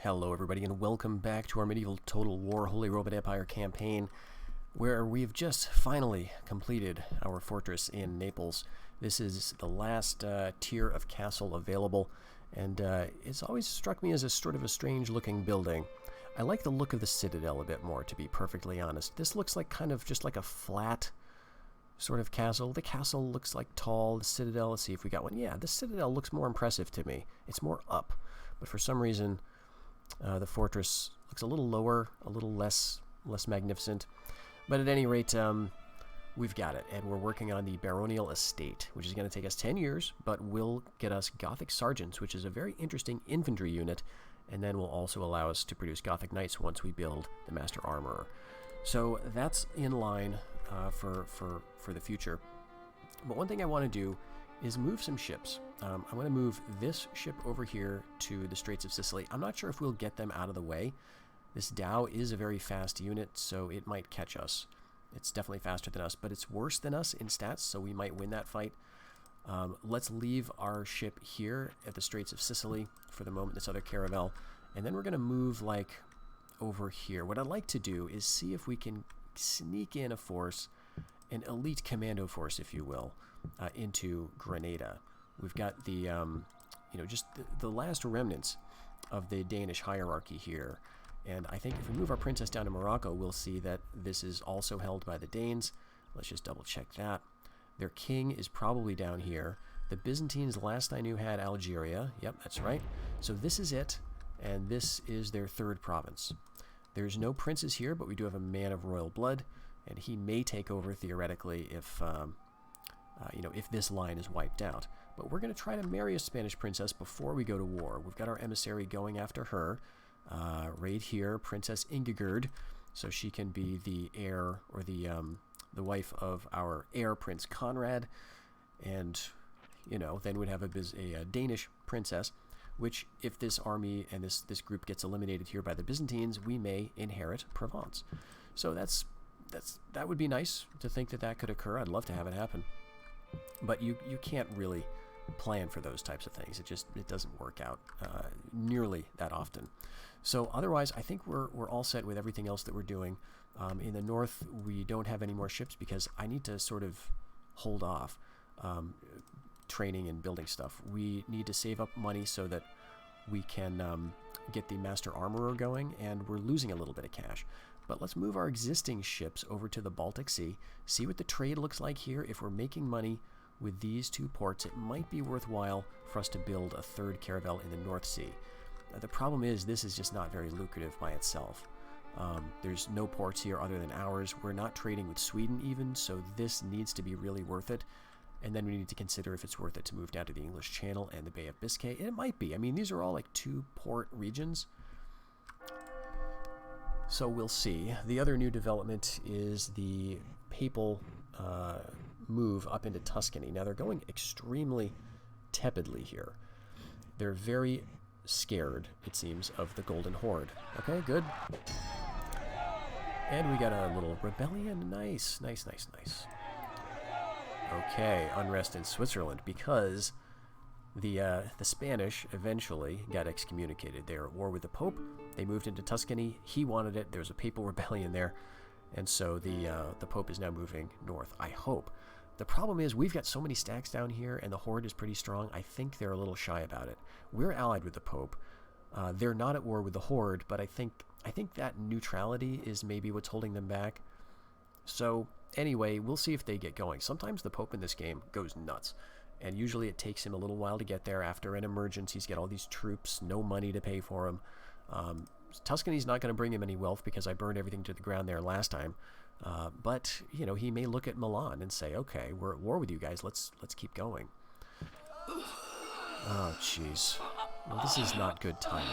Hello everybody and welcome back to our Medieval Total War Holy Roman Empire campaign, where we've just finally completed our fortress in Naples. This is the last tier of castle available, and it's always struck me as a sort of a strange looking building. I like the look of the citadel a bit more, to be perfectly honest. This looks like kind of just like a flat sort of castle. The castle looks like tall. The citadel, let's see if we got one. Yeah, the citadel looks more impressive to me. It's more up, but for some reason the fortress looks a little lower, a little less magnificent. But at any rate, we've got it, and we're working on the baronial estate, which is going to take us 10 years, but will get us Gothic sergeants, which is a very interesting infantry unit, and then will also allow us to produce Gothic knights once we build the master armorer. So that's in line for the future. But one thing I want to do is move some ships. I want to move this ship over here to the Straits of Sicily. I'm not sure if we'll get them out of the way. This Dow is a very fast unit, so it might catch us. It's definitely faster than us, but it's worse than us in stats, so we might win that fight. Let's leave our ship here at the Straits of Sicily for the moment, this other caravel, and then we're going to move like over here. What I'd like to do is see if we can sneak in a force, an elite commando force, if you will, into Grenada. We've got the, just the last remnants of the Danish hierarchy here. And I think if we move our princess down to Morocco, we'll see that this is also held by the Danes. Let's just double check that. Their king is probably down here. The Byzantines, last I knew, had Algeria. Yep, that's right. So this is it, and this is their third province. There's no princes here, but we do have a man of royal blood, and he may take over theoretically if if this line is wiped out. But we're going to try to marry a Spanish princess before we go to war. We've got our emissary going after her. Right here, Princess Ingigerd, so she can be the heir, or the wife of our heir, Prince Conrad, and then we'd have a Danish princess, which, if this army and this group gets eliminated here by the Byzantines, we may inherit Provence. So that would be nice to think that could occur. I'd love to have it happen, but you can't really plan for those types of things. It doesn't work out nearly that often. So otherwise, I think we're all set with everything else that we're doing. In the north, we don't have any more ships because I need to sort of hold off training and building stuff. We need to save up money so that we can get the master armorer going, and we're losing a little bit of cash. But let's move our existing ships over to the Baltic Sea, see what the trade looks like here. If we're making money with these two ports, it might be worthwhile for us to build a third caravel in the North Sea. The problem is this is just not very lucrative by itself. There's no ports here other than ours. We're not trading with Sweden even, so this needs to be really worth it. And then we need to consider if it's worth it to move down to the English Channel and the Bay of Biscay. And it might be. I mean, these are all like two port regions. So we'll see. The other new development is the papal move up into Tuscany. Now, they're going extremely tepidly here. They're very scared, it seems, of the Golden Horde. Okay, good. And we got a little rebellion. Nice. Okay, unrest in Switzerland because the Spanish eventually got excommunicated. They were at war with the Pope. They moved into Tuscany. He wanted it. There was a papal rebellion there. And so the Pope is now moving north, I hope. The problem is we've got so many stacks down here, and the Horde is pretty strong. I think they're a little shy about it. We're allied with the Pope. They're not at war with the Horde, but I think that neutrality is maybe what's holding them back. So anyway, we'll see if they get going. Sometimes the Pope in this game goes nuts, and usually it takes him a little while to get there. After an emergence, he's got all these troops, no money to pay for him. Tuscany's not going to bring him any wealth because I burned everything to the ground there last time. But he may look at Milan and say, okay, we're at war with you guys. Let's keep going. Oh, jeez. Well, this is not good timing.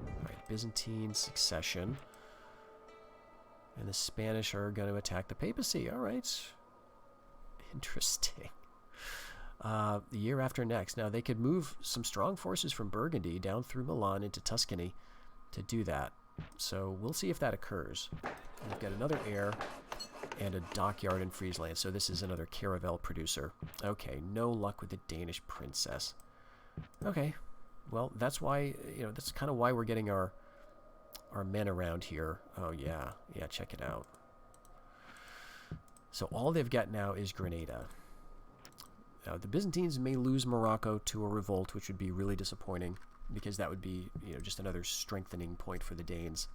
All right, Byzantine succession. And the Spanish are going to attack the papacy. All right. Interesting. The year after next. Now, they could move some strong forces from Burgundy down through Milan into Tuscany to do that. So we'll see if that occurs. We've got another heir and a dockyard in Friesland. So this is another caravel producer. Okay, no luck with the Danish princess. Okay, Well, that's why, that's kind of why we're getting our men around here. Oh, yeah. Yeah, check it out. So all they've got now is Grenada. Now, the Byzantines may lose Morocco to a revolt, which would be really disappointing, because that would be, just another strengthening point for the Danes.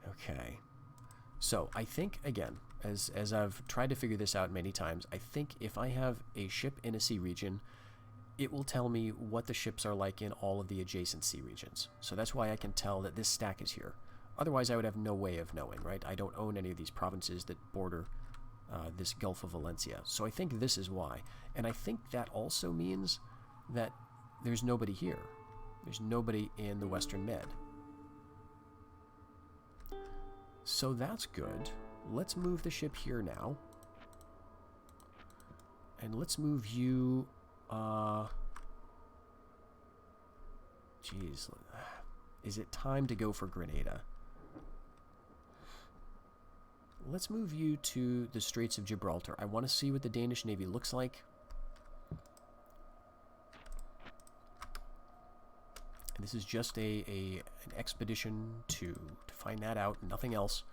Okay. So, I think, again, as I've tried to figure this out many times, I think if I have a ship in a sea region, it will tell me what the ships are like in all of the adjacent sea regions. So that's why I can tell that this stack is here. Otherwise, I would have no way of knowing, right? I don't own any of these provinces that border this Gulf of Valencia. So I think this is why. And I think that also means that there's nobody here. There's nobody in the Western Med. So that's good. Let's move the ship here now. And let's move you... Jeez. Is it time to go for Grenada? Let's move you to the Straits of Gibraltar. I want to see what the Danish Navy looks like. And this is just an expedition to find that out, nothing else.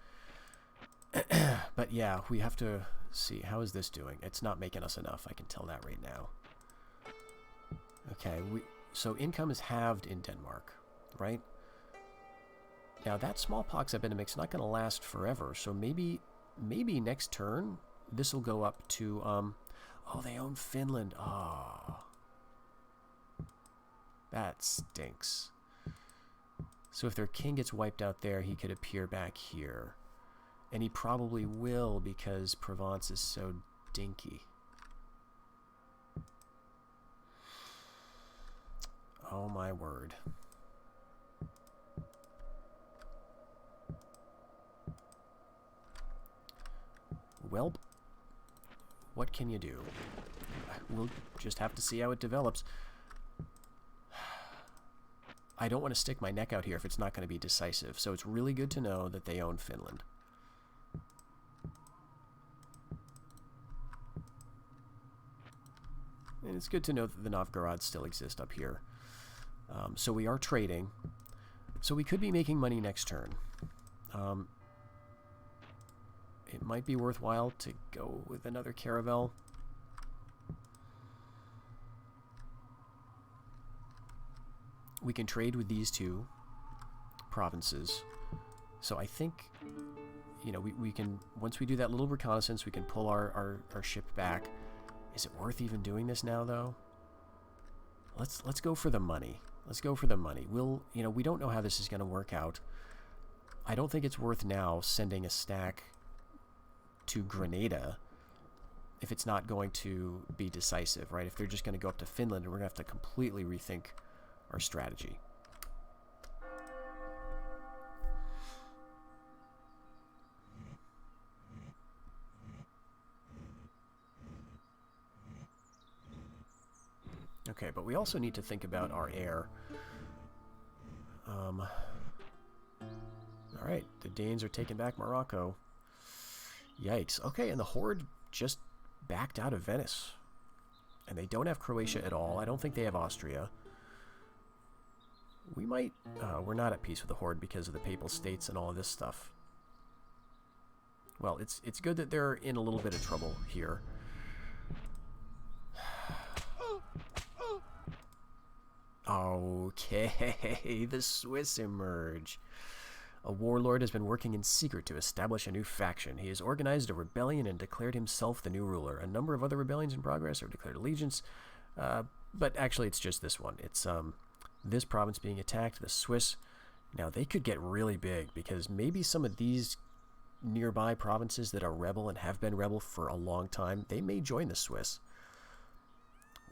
But yeah, we have to see, how is this doing? It's not making us enough, I can tell that right now. Okay, so income is halved in Denmark, right? Now that smallpox epidemic's not going to last forever, so maybe next turn this will go up to oh, they own Finland. Ah, that stinks. So if their king gets wiped out there, he could appear back here, and he probably will because Provence is so dinky. Oh my word. Well, what can you do? We'll just have to see how it develops. I don't want to stick my neck out here if it's not going to be decisive, so it's really good to know that they own Finland. And it's good to know that the Novgorods still exist up here. So we are trading. So we could be making money next turn. It might be worthwhile to go with another caravel. We can trade with these two provinces. So I think, we can, once we do that little reconnaissance, we can pull our ship back. Is it worth even doing this now, though? Let's go for the money. Let's go for the money. We don't know how this is going to work out. I don't think it's worth now sending a stack to Grenada if it's not going to be decisive, right? If they're just going to go up to Finland, and we're going to have to completely rethink our strategy. Okay, but we also need to think about our air. Alright, the Danes are taking back Morocco. Yikes. Okay, and the Horde just backed out of Venice. And they don't have Croatia at all. I don't think they have Austria. We might... we're not at peace with the Horde because of the Papal States and all of this stuff. Well, it's good that they're in a little bit of trouble here. Okay, the Swiss emerge. A warlord has been working in secret to establish a new faction. He has organized a rebellion and declared himself the new ruler. A number of other rebellions in progress have declared allegiance, but actually it's just this one. It's this province being attacked, the Swiss. Now they could get really big because maybe some of these nearby provinces that are rebel and have been rebel for a long time, they may join the Swiss.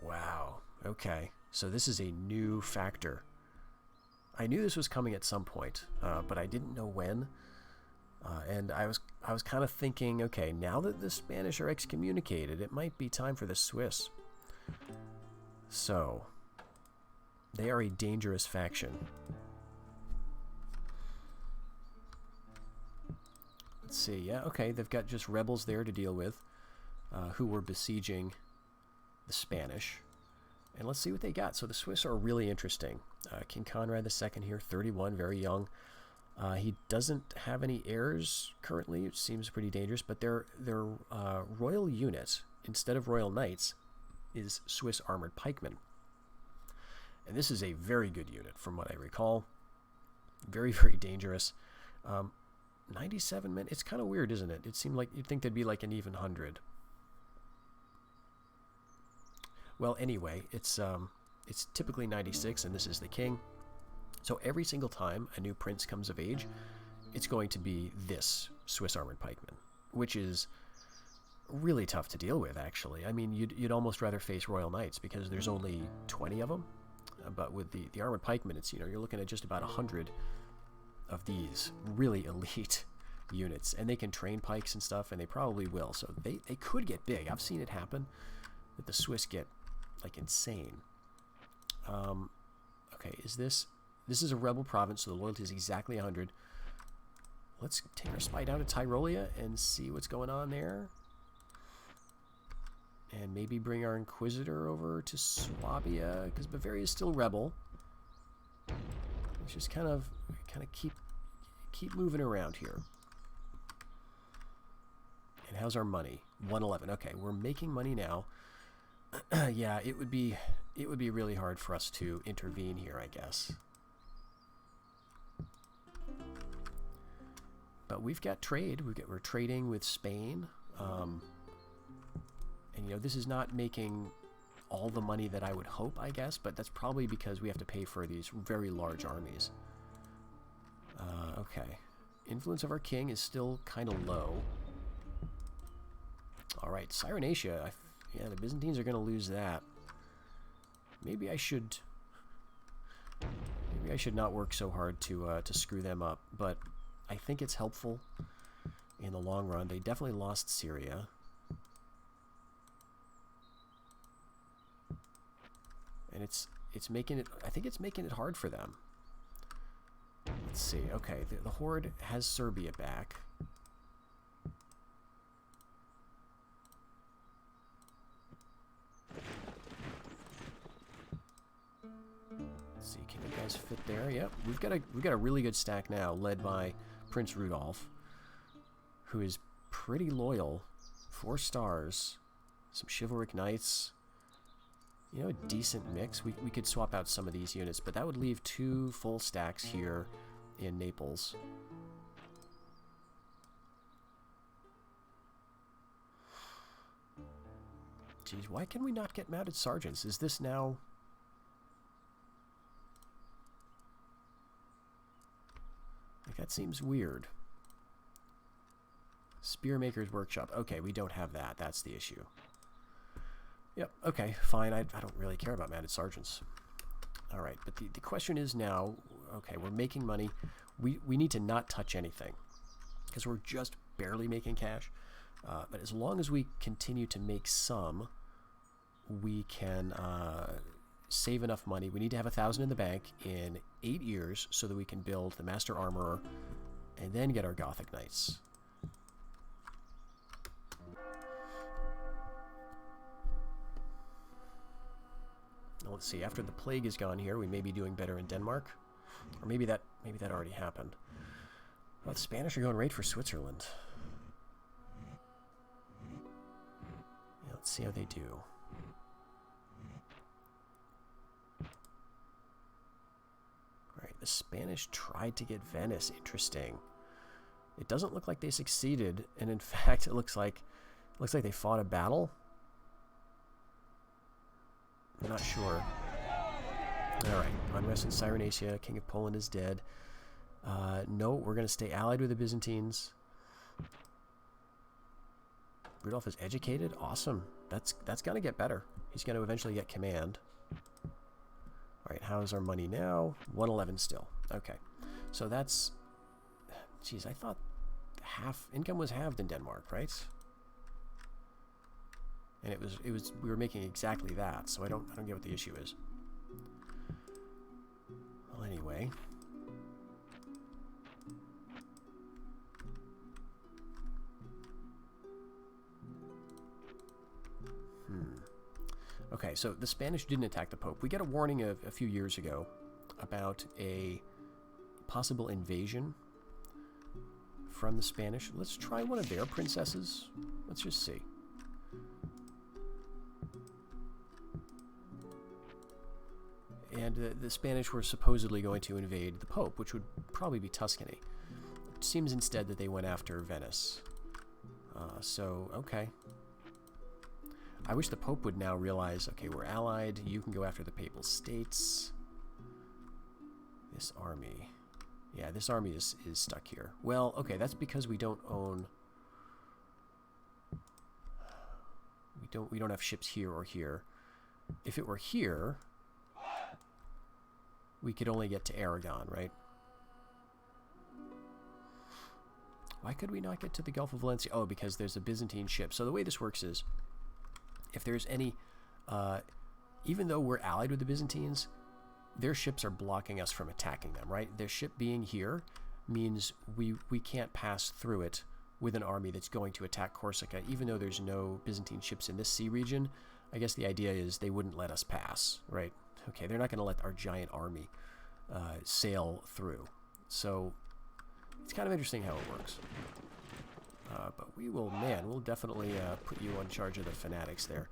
Wow, okay. So this is a new factor. I knew this was coming at some point, but I didn't know when. And I was kind of thinking, okay, now that the Spanish are excommunicated, it might be time for the Swiss. So, they are a dangerous faction. Let's see, yeah, okay, they've got just rebels there to deal with, who were besieging the Spanish. And let's see what they got. So the Swiss are really interesting. King Conrad II here, 31, very young. He doesn't have any heirs currently. It seems pretty dangerous, but their royal unit, instead of royal knights, is Swiss armored pikemen. And this is a very good unit from what I recall. Very, very dangerous. 97 men. It's kind of weird, isn't it? It seemed like you'd think they'd be like an even 100. Well, anyway, it's typically 96, and this is the king. So every single time a new prince comes of age, it's going to be this Swiss armored pikeman, which is really tough to deal with, actually. I mean, you'd almost rather face royal knights because there's only 20 of them. But with the armored pikemen, it's, you're looking at just about 100 of these really elite units, and they can train pikes and stuff, and they probably will. So they could get big. I've seen it happen that the Swiss get like insane. Okay, this is a rebel province, so the loyalty is exactly 100. Let's take our spy down to Tyrolia and see what's going on there. And maybe bring our Inquisitor over to Swabia, because Bavaria is still rebel. Let's just kind of keep moving around here. And how's our money? 111. Okay, we're making money now. Yeah, it would be really hard for us to intervene here, I guess. But we've got trade. We're trading with Spain. And, this is not making all the money that I would hope, I guess, but that's probably because we have to pay for these very large armies. Okay. Influence of our king is still kind of low. All right, Cyrenacia. Yeah, the Byzantines are going to lose that. Maybe I should not work so hard to screw them up, but I think it's helpful in the long run. They definitely lost Syria. And it's making it, I think it's making it hard for them. Let's see. Okay, the Horde has Serbia back. Let's see, can you guys fit there? Yep, we've got a really good stack now, led by Prince Rudolph, who is pretty loyal. 4 stars, some chivalric knights. A decent mix. We could swap out some of these units, but that would leave 2 full stacks here in Naples. Geez, why can we not get mounted sergeants? Is this now... Like, that seems weird. Spearmaker's Workshop. Okay, we don't have that. That's the issue. Yep, okay, fine. I don't really care about mounted sergeants. Alright, but the question is now, okay, we're making money. We need to not touch anything, because we're just barely making cash. But as long as we continue to make some, we can save enough money. We need to have 1,000 in the bank in 8 years so that we can build the Master Armorer and then get our Gothic Knights. Let's see, after the plague is gone here, we may be doing better in Denmark. Or maybe that already happened. Well, the Spanish are going right for Switzerland. Yeah, let's see how they do. Alright, the Spanish tried to get Venice. Interesting. It doesn't look like they succeeded, and in fact it looks like they fought a battle. I'm not sure. Alright, unrest in Cyrenacia, King of Poland is dead. No, we're going to stay allied with the Byzantines. Rudolph is educated? Awesome. That's going to get better. He's going to eventually get command. Alright, how's our money now? 111 still. Okay. So that's... Geez, I thought income was halved in Denmark, right? And we were making exactly that, so I don't get what the issue is. Well, anyway. Okay, so the Spanish didn't attack the Pope. We got a warning a few years ago about a possible invasion from the Spanish. Let's try one of their princesses. Let's just see. And the Spanish were supposedly going to invade the Pope, which would probably be Tuscany. It seems instead that they went after Venice. So, okay. I wish the Pope would now realize, okay, we're allied. You can go after the Papal States. This army. Yeah, this army is stuck here. Well, okay, that's because we don't own... We don't have ships here or here. If it were here, we could only get to Aragon, right? Why could we not get to the Gulf of Valencia? Oh, because there's a Byzantine ship. So the way this works is, if there's any, even though we're allied with the Byzantines, their ships are blocking us from attacking them, right? Their ship being here means we can't pass through it with an army that's going to attack Corsica, even though there's no Byzantine ships in this sea region. I guess the idea is they wouldn't let us pass, right? Okay, they're not going to let our giant army sail through. So it's kind of interesting how it works. But we will, man, we'll definitely put you on charge of the fanatics there.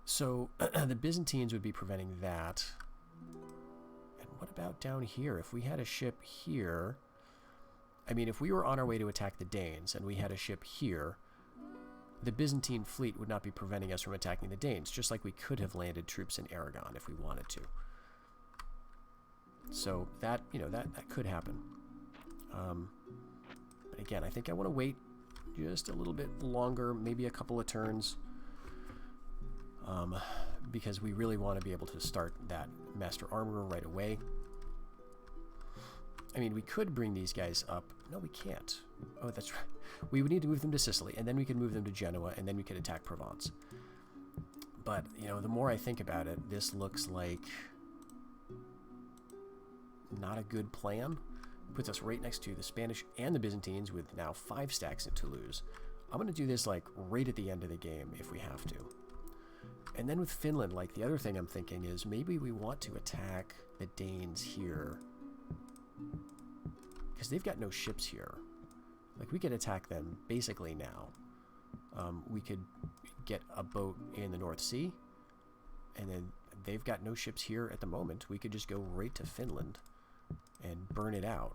So the Byzantines would be preventing that. And what about down here? If we had a ship here, I mean, if we were on our way to attack the Danes and we had a ship here, the Byzantine fleet would not be preventing us from attacking the Danes, just like we could have landed troops in Aragon if we wanted to. So that, you know, that could happen. But again, I think I want to wait just a little bit longer, maybe a couple of turns, because we really want to be able to start that Master Armorer right away. I mean, we could bring these guys up. No, we can't. Oh, that's right. We would need to move them to Sicily, and then we could move them to Genoa, and then we could attack Provence. But, you know, the more I think about it, this looks like not a good plan. Puts us right next to the Spanish and the Byzantines with now 5 stacks at Toulouse. I'm going to do this, like, right at the end of the game if we have to. And then with Finland, like, the other thing I'm thinking is maybe we want to attack the Danes here, because they've got no ships here. Like, we could attack them basically now. We could get a boat in the North Sea, and then they've got no ships here at the moment. We could just go right to Finland and burn it out.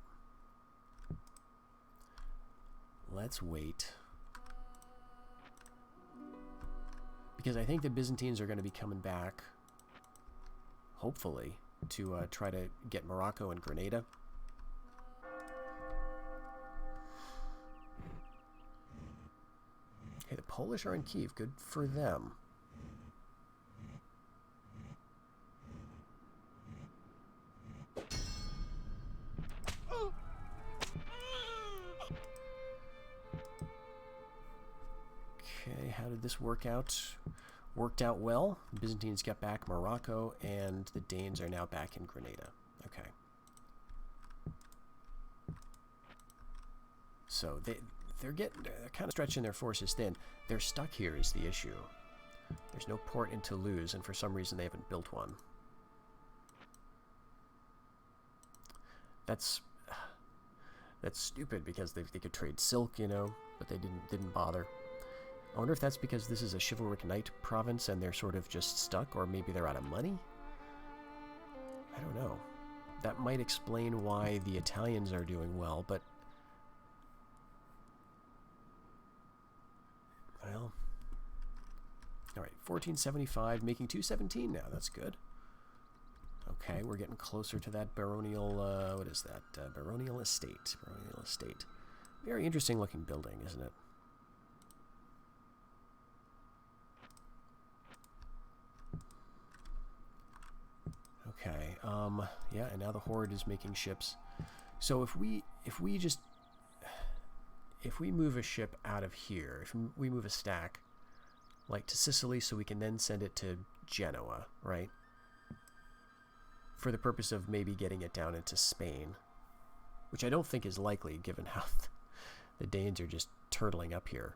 Let's wait. Because I think the Byzantines are going to be coming back, hopefully, to try to get Morocco and Grenada. Okay, the Polish are in Kiev. Good for them. Okay, how did this work out? Worked out well. The Byzantines got back Morocco, and the Danes are now back in Grenada. Okay. So they're kind of stretching their forces thin. They're stuck here is the issue. There's no port in Toulouse, and for some reason they haven't built one. That's stupid, because they could trade silk, you know, but they didn't bother. I wonder if that's because this is a chivalric knight province and they're sort of just stuck, or maybe they're out of money? I don't know. That might explain why the Italians are doing well, but... well... Alright, 1475, making 217 now. That's good. Okay, we're getting closer to that baronial... what is that? Baronial estate. Baronial estate. Very interesting looking building, isn't it? Okay, yeah, and now the Horde is making ships. So if we move a ship out of here, if we move a stack, like to Sicily, so we can then send it to Genoa, right? For the purpose of maybe getting it down into Spain, which I don't think is likely, given how the Danes are just turtling up here.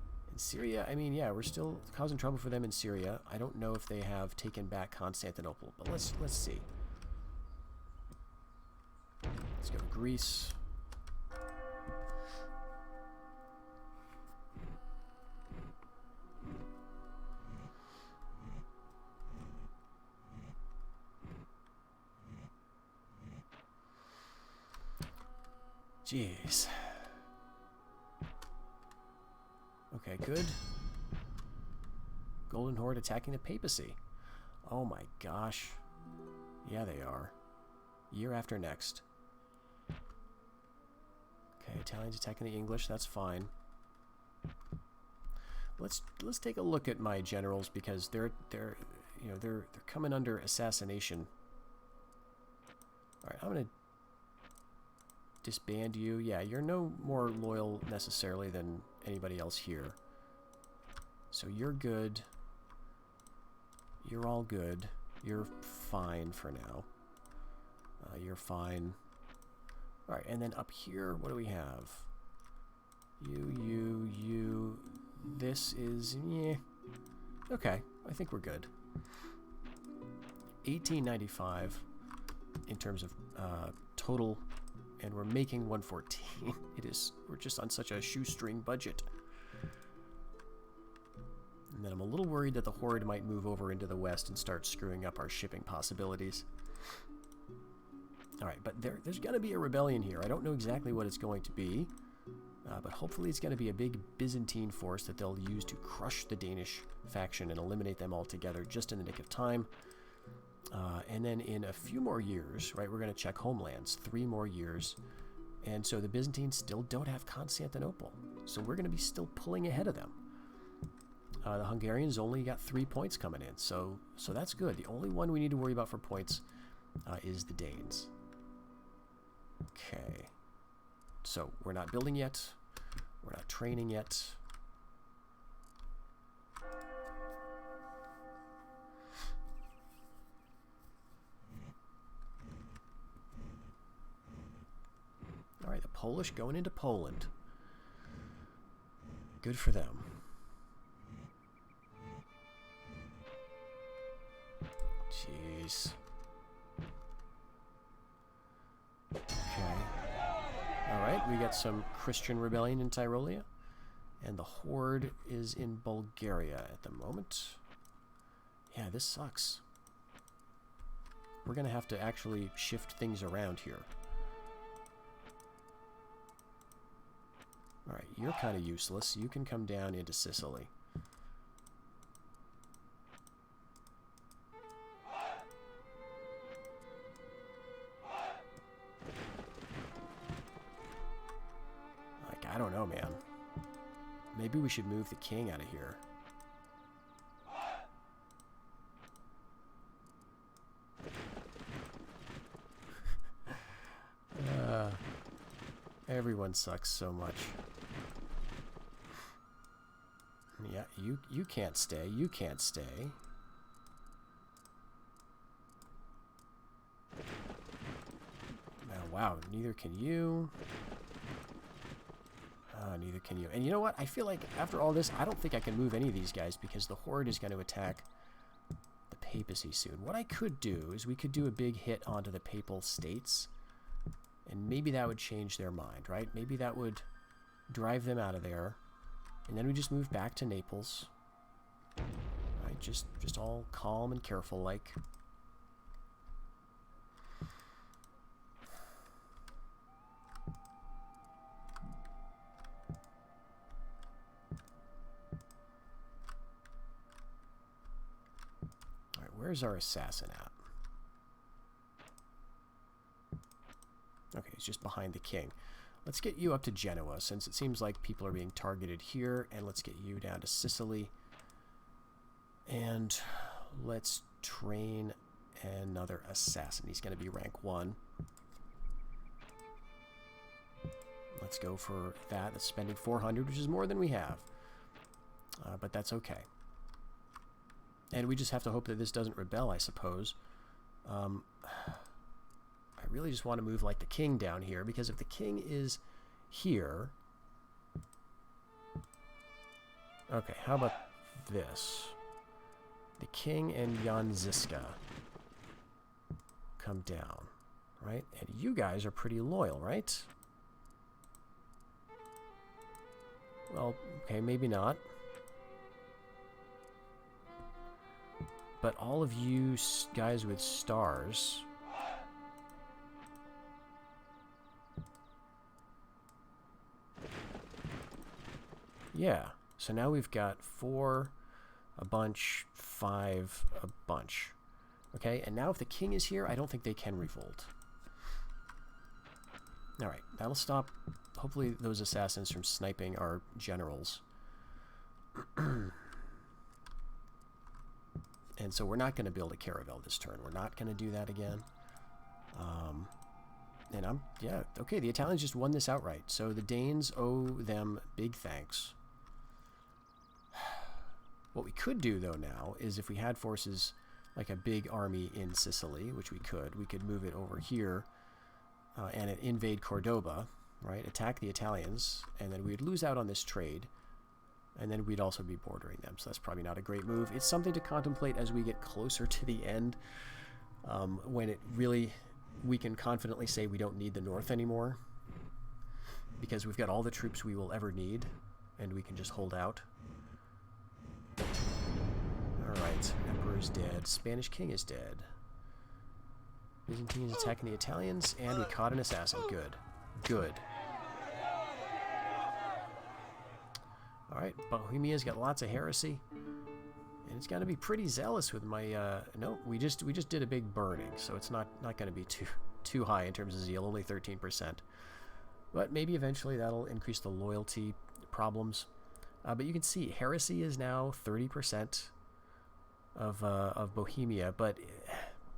Syria, I mean, yeah, we're still causing trouble for them in Syria. I don't know if they have taken back Constantinople, but let's see. Let's go to Greece. Jeez. Okay, good. Golden Horde attacking the papacy. Oh my gosh. Yeah, they are. Year after next. Okay, Italians attacking the English. That's fine. Let's take a look at my generals because they're coming under assassination. All right, I'm gonna disband you. Yeah, you're no more loyal necessarily than anybody else here. So you're good. You're all good. You're fine for now. You're fine. Alright, and then up here, what do we have? You. This is, yeah. Okay, I think we're good. 1895 in terms of total, and we're making 114. We're just on such a shoestring budget. And then I'm a little worried that the Horde might move over into the west and start screwing up our shipping possibilities. Alright, but there's going to be a rebellion here. I don't know exactly what it's going to be, but hopefully it's going to be a big Byzantine force that they'll use to crush the Danish faction and eliminate them altogether just in the nick of time. And then in a few more years, right, we're going to check homelands, 3 more years. And so the Byzantines still don't have Constantinople. So we're going to be still pulling ahead of them. The Hungarians only got 3 points coming in, so that's good. The only one we need to worry about for points is the Danes. Okay. So we're not building yet. We're not training yet. All right, the Polish going into Poland. Good for them. Jeez. Okay. Alright, we got some Christian rebellion in Tyrolia. And the Horde is in Bulgaria at the moment. Yeah, this sucks. We're going to have to actually shift things around here. Alright, you're kind of useless. You can come down into Sicily. I don't know, man. Maybe we should move the king out of here. Everyone sucks so much. Yeah, you can't stay. You can't stay. Oh, wow, neither can you. Neither can you. And you know what? I feel like after all this, I don't think I can move any of these guys because the Horde is going to attack the papacy soon. What I could do is we could do a big hit onto the papal states, and maybe that would change their mind, right? Maybe that would drive them out of there, and then we just move back to Naples. Right? Just all calm and careful like. Where's our assassin at? Okay, he's just behind the king. Let's get you up to Genoa, since it seems like people are being targeted here, and let's get you down to Sicily. And let's train another assassin. He's going to be rank 1. Let's go for that. That's spending 400, which is more than we have. But that's okay. And we just have to hope that this doesn't rebel, I suppose. I really just want to move like the king down here, because if the king is here... Okay, how about this? The king and Yanziska come down, right? And you guys are pretty loyal, right? Well, okay, maybe not. But all of you guys with stars... Yeah, so now we've got 4, a bunch, 5, a bunch. Okay, and now if the king is here, I don't think they can revolt. Alright, that'll stop, hopefully, those assassins from sniping our generals. And so we're not going to build a caravel this turn. We're not going to do that again. And yeah, okay, the Italians just won this outright. So the Danes owe them big thanks. What we could do, though, now, is if we had forces, like a big army in Sicily, which we could move it over here and invade Cordoba, right? Attack the Italians, and then we'd lose out on this trade, and then we'd also be bordering them. So that's probably not a great move. It's something to contemplate as we get closer to the end, when it really, we can confidently say we don't need the north anymore, because we've got all the troops we will ever need, and we can just hold out. Alright, Emperor's dead. Spanish king is dead. Byzantines attacking the Italians, and we caught an assassin. Good. Good. Alright, Bohemia's got lots of heresy. And it's got to be pretty zealous with my... no, we just did a big burning, so it's not going to be too high in terms of zeal, only 13%. But maybe eventually that'll increase the loyalty problems. But you can see, heresy is now 30% of Bohemia, but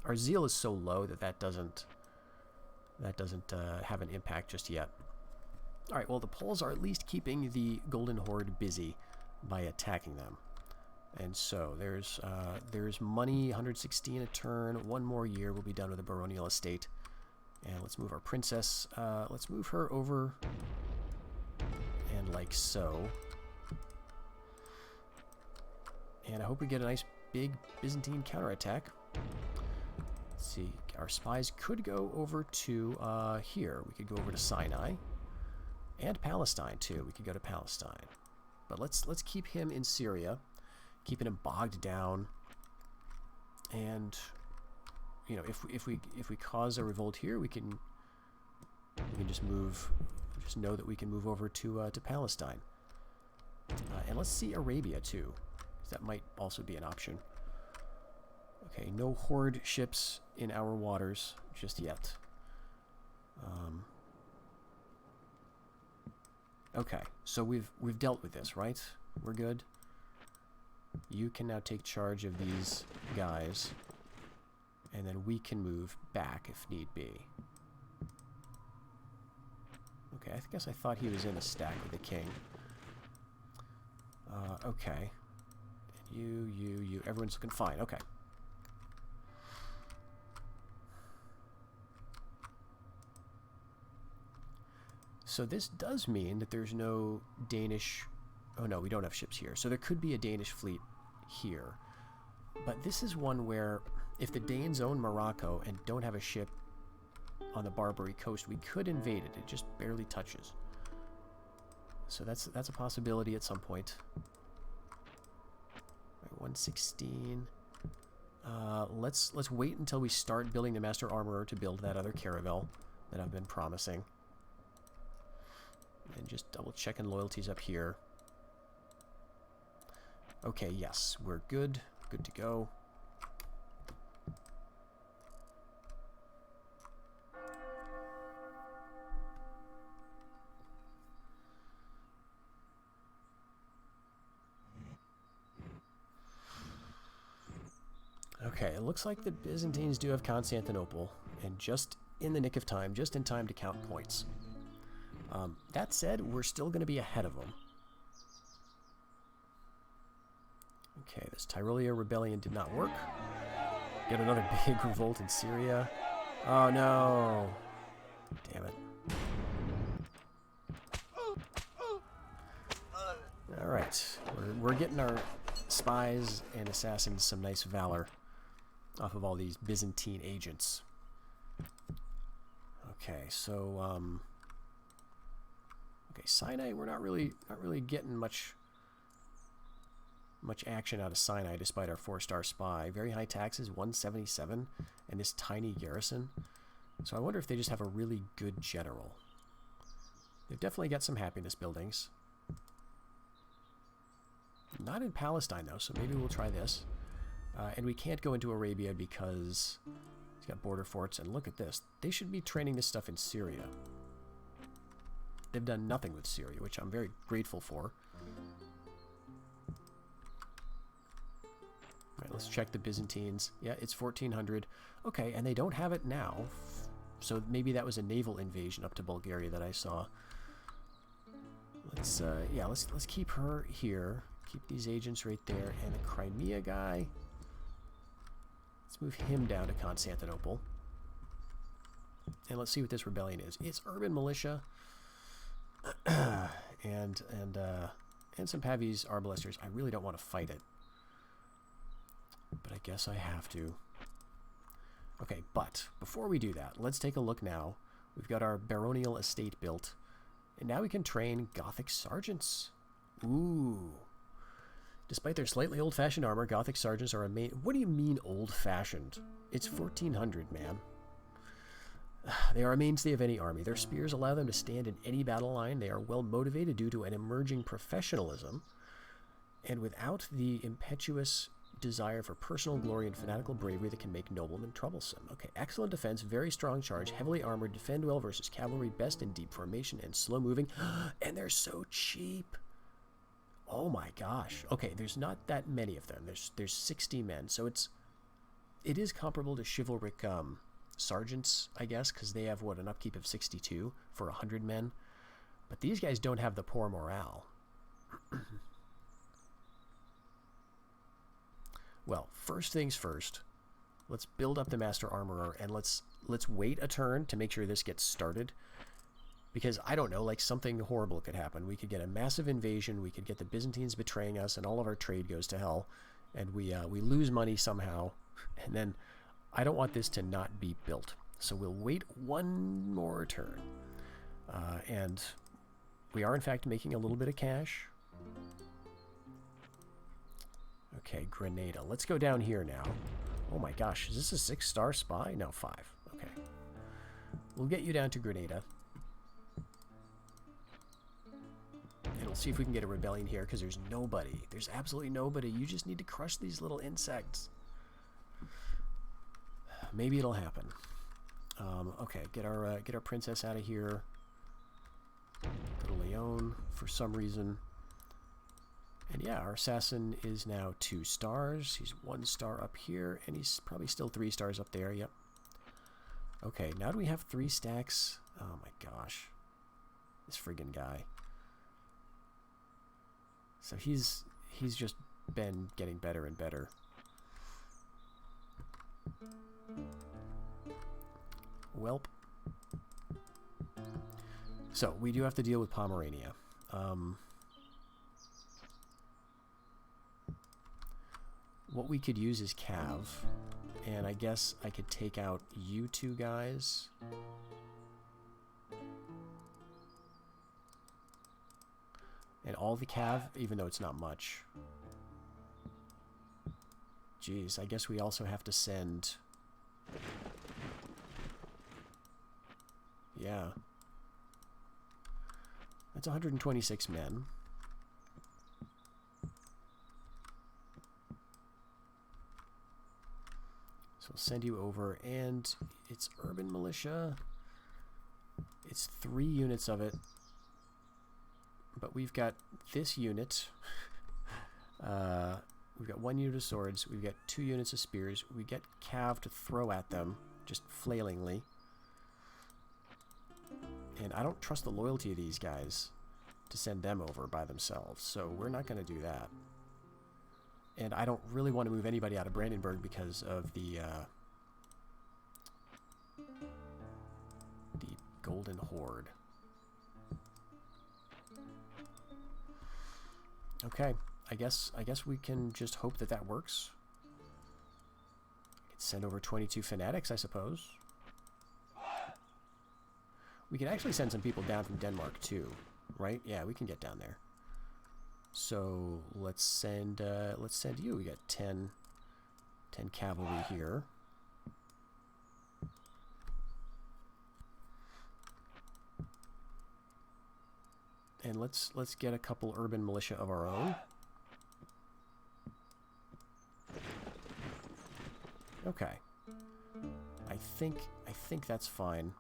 our zeal is so low that doesn't have an impact just yet. All right, well, the Poles are at least keeping the Golden Horde busy by attacking them. And so there's money, 116 a turn. One more year, we'll be done with the baronial estate. And let's move our princess. Let's move her over, and like so. And I hope we get a nice big Byzantine counterattack. Let's see, our spies could go over to here. We could go over to Sinai. And Palestine, too. We could go to Palestine. But let's keep him in Syria, keeping him bogged down. And, you know, if we cause a revolt here, we can just move. Just know that we can move over to Palestine. And let's see Arabia, too. That might also be an option. Okay, no horde ships in our waters just yet. Okay, so we've dealt with this, right? We're good. You can now take charge of these guys, and then we can move back if need be. Okay, I guess I thought he was in a stack with the king. Okay. You, everyone's looking fine. Okay. So this does mean that there's no Danish... Oh no, we don't have ships here. So there could be a Danish fleet here. But this is one where if the Danes own Morocco and don't have a ship on the Barbary coast, we could invade it. It just barely touches. So that's a possibility at some point. 116. Let's wait until we start building the Master Armorer to build that other caravel that I've been promising. And just double checking loyalties up here. Okay, yes, we're good. Good to go. Okay, it looks like the Byzantines do have Constantinople, and just in the nick of time, just in time to count points. That said, we're still going to be ahead of them. Okay, this Tyrolia rebellion did not work. Get another big revolt in Syria. Oh no! Damn it. Alright, Alright, we're getting our spies and assassins some nice valor off of all these Byzantine agents. Okay, so okay, Sinai, we're not really getting much action out of Sinai despite our 4-star spy. Very high taxes, 177, and this tiny garrison. So I wonder if they just have a really good general. They've definitely got some happiness buildings. Not in Palestine though, so maybe we'll try this. And we can't go into Arabia because it's got border forts. And look at this. They should be training this stuff in Syria. They've done nothing with Syria, which I'm very grateful for. All right, let's check the Byzantines. Yeah, it's 1400. Okay, and they don't have it now. So maybe that was a naval invasion up to Bulgaria that I saw. Let's yeah, let's keep her here. Keep these agents right there, and the Crimea guy. Let's move him down to Constantinople. And let's see what this rebellion is. It's urban militia, and some Pavis arbalesters. I really don't want to fight it, but I guess I have to. Okay, but before we do that, let's take a look now. We've got our baronial estate built, and now we can train Gothic sergeants. Ooh. Despite their slightly old-fashioned armor, Gothic sergeants are a main... What do you mean old-fashioned? It's 1400, man. They are a mainstay of any army. Their spears allow them to stand in any battle line. They are well motivated due to an emerging professionalism, and without the impetuous desire for personal glory and fanatical bravery that can make noblemen troublesome. Okay, excellent defense, very strong charge, heavily armored, defend well versus cavalry, best in deep formation and slow moving, and they're so cheap. Oh my gosh. Okay, there's not that many of them. There's 60 men, so it is comparable to chivalric sergeants, I guess, because they have what, an upkeep of 62 for 100 men. But these guys don't have the poor morale. Well, first things first. Let's build up the Master Armorer, and let's wait a turn to make sure this gets started. Because, I don't know, like something horrible could happen. We could get a massive invasion, we could get the Byzantines betraying us, and all of our trade goes to hell. And we lose money somehow. And then, I don't want this to not be built. So we'll wait one more turn. And we are, in fact, making a little bit of cash. Okay, Grenada. Let's go down here now. Oh my gosh, is this a 6-star spy? No, 5. Okay. We'll get you down to Grenada. And we'll see if we can get a rebellion here, because there's nobody. There's absolutely nobody. You just need to crush these little insects. Maybe it'll happen. Okay, get our princess out of here. Go to Leon for some reason. And yeah, our assassin is now 2 stars. He's 1 star up here, and he's probably still 3 stars up there. Yep. Okay, now do we have 3 stacks? Oh my gosh. This friggin' guy. So he's just been getting better and better. Welp. So we do have to deal with Pomerania. What we could use is Cav, and I guess I could take out you 2 guys. And all the Cav, even though it's not much. Jeez, I guess we also have to send... Yeah. That's 126 men. So we'll send you over, and it's urban militia. It's 3 units of it. But we've got this unit. We've got 1 unit of swords. We've got 2 units of spears. We get Cav to throw at them, just flailingly. And I don't trust the loyalty of these guys to send them over by themselves, so we're not going to do that. And I don't really want to move anybody out of Brandenburg because of the Golden Horde. Okay, I guess we can just hope that that works. We could send over 22 fanatics, I suppose. We can actually send some people down from Denmark too, right? Yeah, we can get down there. So let's send you. We got 10 cavalry here. And let's get a couple urban militia of our own. Okay. I think that's fine.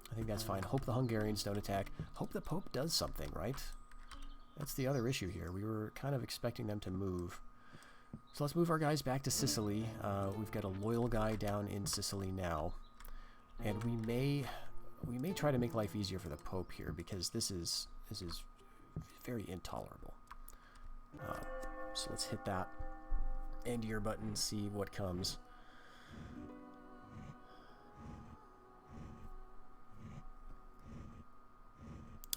I think that's fine. Hope the Hungarians don't attack. Hope the Pope does something, right? That's the other issue here. We were kind of expecting them to move. So let's move our guys back to Sicily. We've got a loyal guy down in Sicily now. And we may try to make life easier for the Pope here, because this is very intolerable. So let's hit that end year button, see what comes.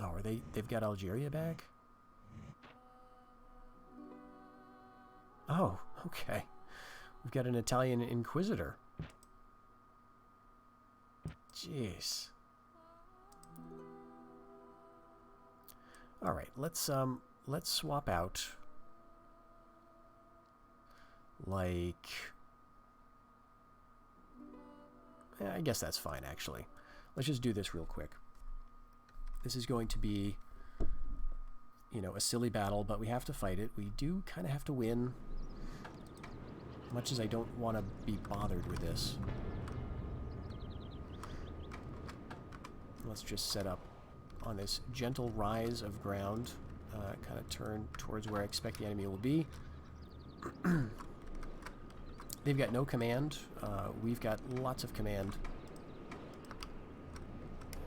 Oh, they've got Algeria back? Oh, okay. We've got an Italian inquisitor. Jeez. All right, let's swap out, like, I guess that's fine, actually. Let's just do this real quick. This is going to be, you know, a silly battle, but we have to fight it. We do kind of have to win, much as I don't want to be bothered with this. Let's just set up on this gentle rise of ground, kind of turn towards where I expect the enemy will be. They've got no command. We've got lots of command.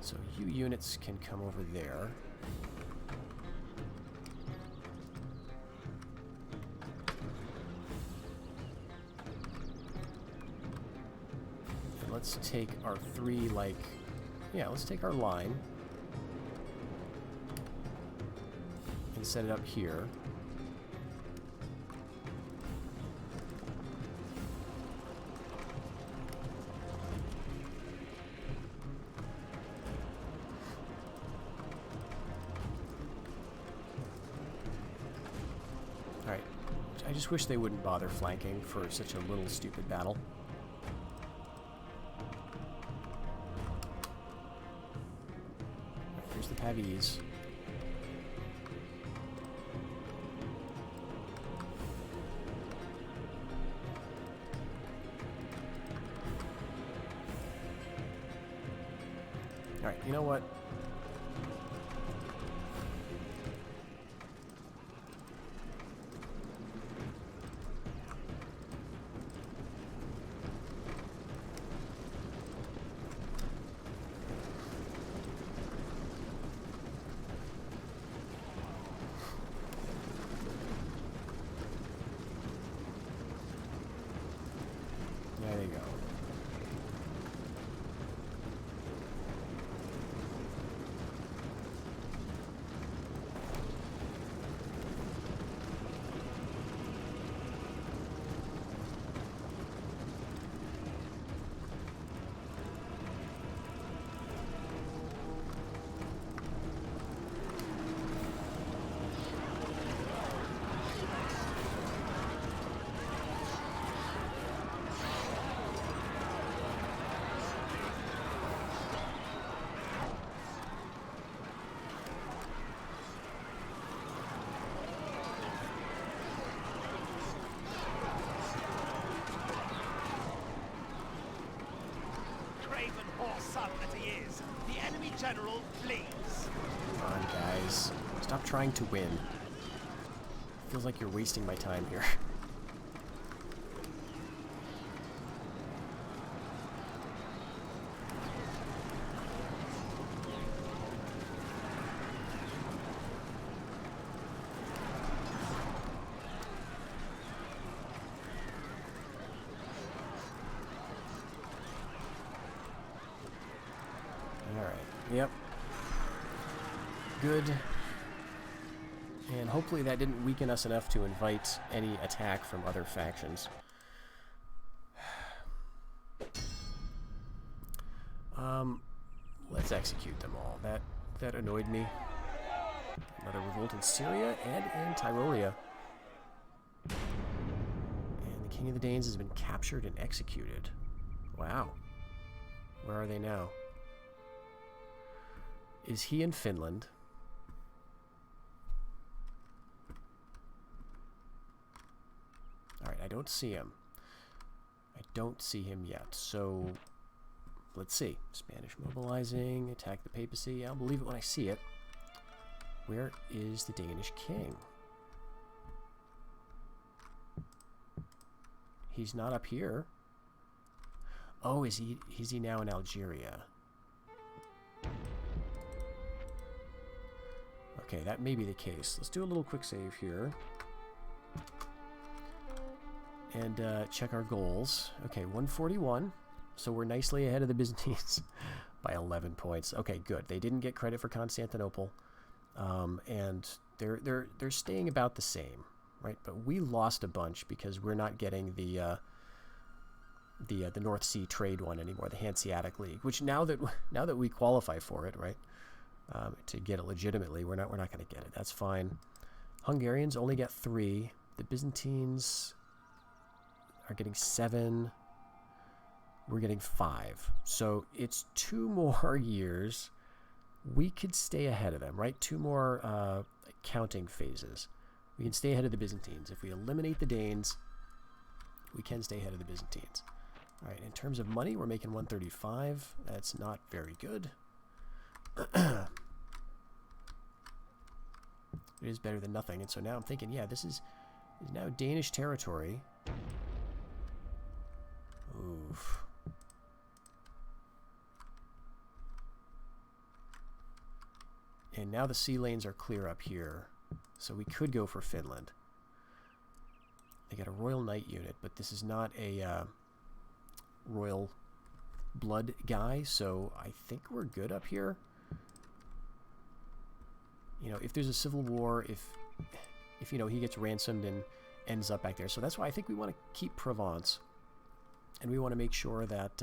So you units can come over there. And let's take our three, like, yeah, let's take our line and set it up here. Alright, I just wish they wouldn't bother flanking for such a little stupid battle. Alright, here's the Pavese. Alright, you know what? There you go. Son that he is, the enemy general flees. Come on, guys. Stop trying to win. Feels like you're wasting my time here. Alright, yep. Good And hopefully that didn't weaken us enough to invite any attack from other factions. Let's execute them all. That annoyed me. Another revolt in Syria and in Tyrolia. And the King of the Danes has been captured and executed. Wow. Where are they now? Is he in Finland? Alright, I don't see him. I don't see him yet, so let's see. Spanish mobilizing, attack the papacy. I'll believe it when I see it. Where is the Danish king? He's not up here. Oh, is he now in Algeria? Okay, that may be the case. Let's do a little quick save here. And check our goals. Okay, 141. So we're nicely ahead of the Byzantines by 11 points. Okay, good. They didn't get credit for Constantinople. And they're staying about the same, right? But we lost a bunch because we're not getting the North Sea trade one anymore, the Hanseatic League, which now that we qualify for it, right, to get it legitimately, we're not going to get it. That's fine. Hungarians only get 3. The Byzantines are getting 7. We're getting 5. So it's 2 more years. We could stay ahead of them, right? 2 more counting phases. We can stay ahead of the Byzantines. If we eliminate the Danes, we can stay ahead of the Byzantines. All right, in terms of money, we're making 135. That's not very good. It is better than nothing. And so now I'm thinking, yeah, this is now Danish territory. Oof. And now the sea lanes are clear up here. So we could go for Finland. They got a Royal Knight unit, but this is not a Royal Blood guy, so I think we're good up here. You know, if there's a civil war, if you know, he gets ransomed and ends up back there. So that's why I think we want to keep Provence. And we want to make sure that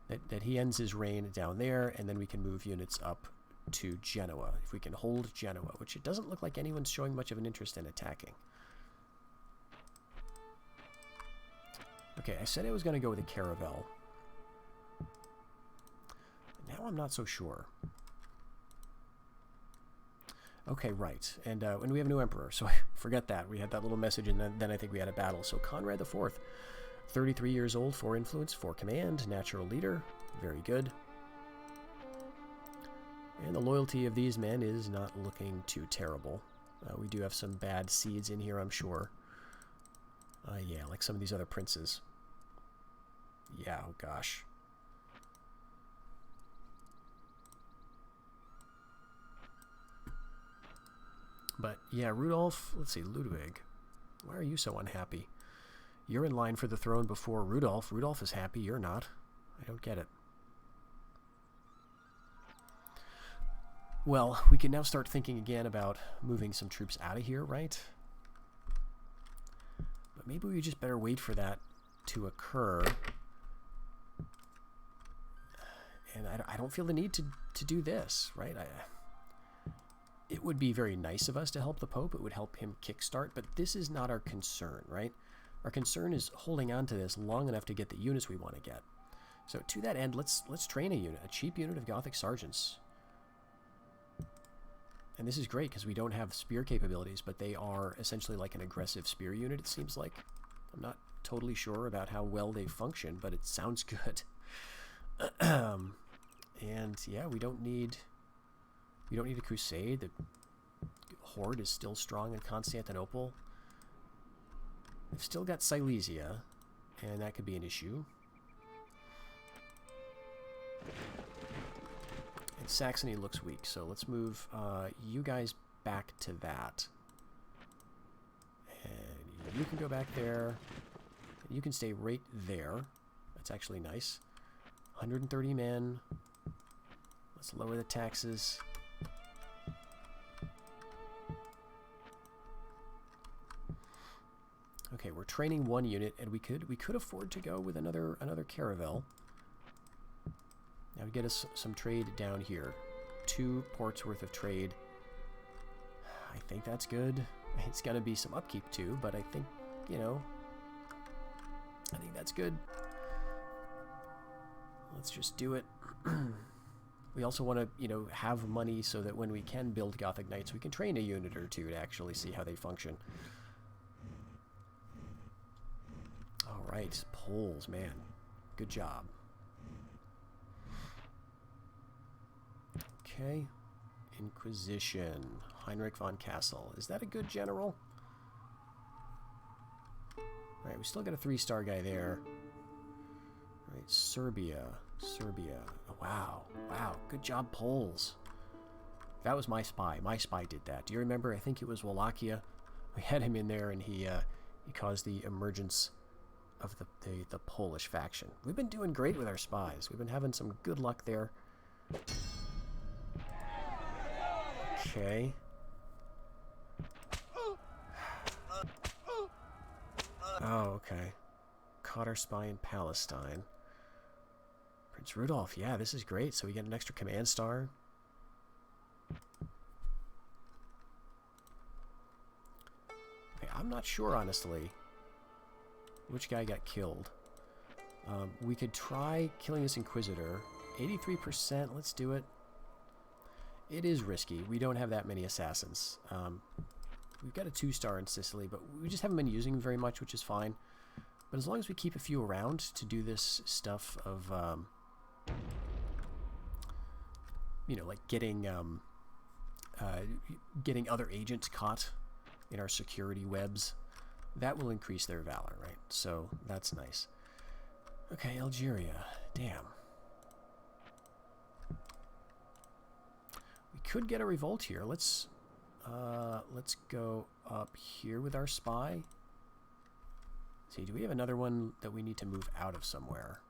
that he ends his reign down there, and then we can move units up to Genoa. If we can hold Genoa, which it doesn't look like anyone's showing much of an interest in attacking. Okay, I said I was going to go with a caravel. Now I'm not so sure. Okay, right. And we have a new emperor, so forget that. We had that little message, and then I think we had a battle. So Conrad IV, 33 years old, 4 influence, 4 command, natural leader. Very good. And the loyalty of these men is not looking too terrible. We do have some bad seeds in here, I'm sure. Yeah, like some of these other princes. Yeah, oh gosh. But yeah, Rudolf, let's see, Ludwig. Why are you so unhappy? You're in line for the throne before Rudolf. Rudolf is happy, you're not. I don't get it. Well, we can now start thinking again about moving some troops out of here, right? But maybe we just better wait for that to occur. And I don't feel the need to do this, right? It would be very nice of us to help the Pope. It would help him kickstart, but this is not our concern, right? Our concern is holding on to this long enough to get the units we want to get. So to that end, let's train a unit, a cheap unit of Gothic sergeants. And this is great because we don't have spear capabilities, but they are essentially like an aggressive spear unit, it seems like. I'm not totally sure about how well they function, but it sounds good. And yeah, we don't need a crusade. The horde is still strong in Constantinople. They've still got Silesia, and that could be an issue. And Saxony looks weak, so let's move you guys back to that. And you can go back there. You can stay right there. That's actually nice. 130 men. Let's lower the taxes. Okay, we're training one unit, and we could afford to go with another caravel. That would get us some trade down here. 2 ports worth of trade. I think that's good. It's going to be some upkeep too, but I think, you know, I think that's good. Let's just do it. We also want to, you know, have money so that when we can build Gothic Knights, we can train a unit or two to actually see how they function. All right, Poles, man. Good job. Okay. Inquisition. Heinrich von Kassel. Is that a good general? Alright, we still got a 3-star guy there. Alright, Serbia. Serbia. Oh, wow. Wow. Good job, Poles. That was my spy. My spy did that. Do you remember? I think it was Wallachia. We had him in there, and he caused the emergence of the Polish faction. We've been doing great with our spies. We've been having some good luck there. Okay. Oh, okay. Caught our spy in Palestine. Prince Rudolph, yeah, this is great. So we get an extra command star. Okay, I'm not sure, honestly, which guy got killed. We could try killing this Inquisitor. 83%, let's do it. It is risky. We don't have that many assassins. We've got a 2-star in Sicily, but we just haven't been using them very much, which is fine. But as long as we keep a few around to do this stuff of, you know, like getting other agents caught in our security webs, that will increase their valor, right? So that's nice. Okay, Algeria. Damn. We could get a revolt here. Let's go up here with our spy. See, do we have another one that we need to move out of somewhere?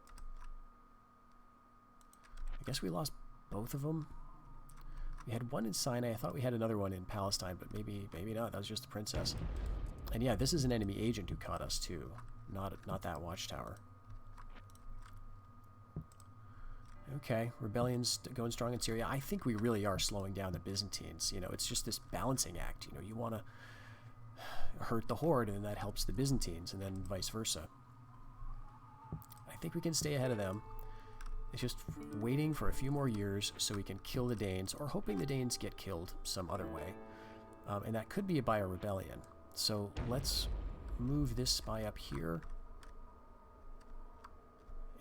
I guess we lost both of them. We had one in Sinai. I thought we had another one in Palestine, but maybe not. That was just the princess. And yeah, this is an enemy agent who caught us too. Not that watchtower. Okay, rebellion's going strong in Syria. I think we really are slowing down the Byzantines. You know, it's just this balancing act. You know, you want to hurt the Horde, and that helps the Byzantines, and then vice versa. I think we can stay ahead of them. It's just waiting for a few more years so we can kill the Danes, or hoping the Danes get killed some other way. And that could be by a rebellion. So let's move this spy up here.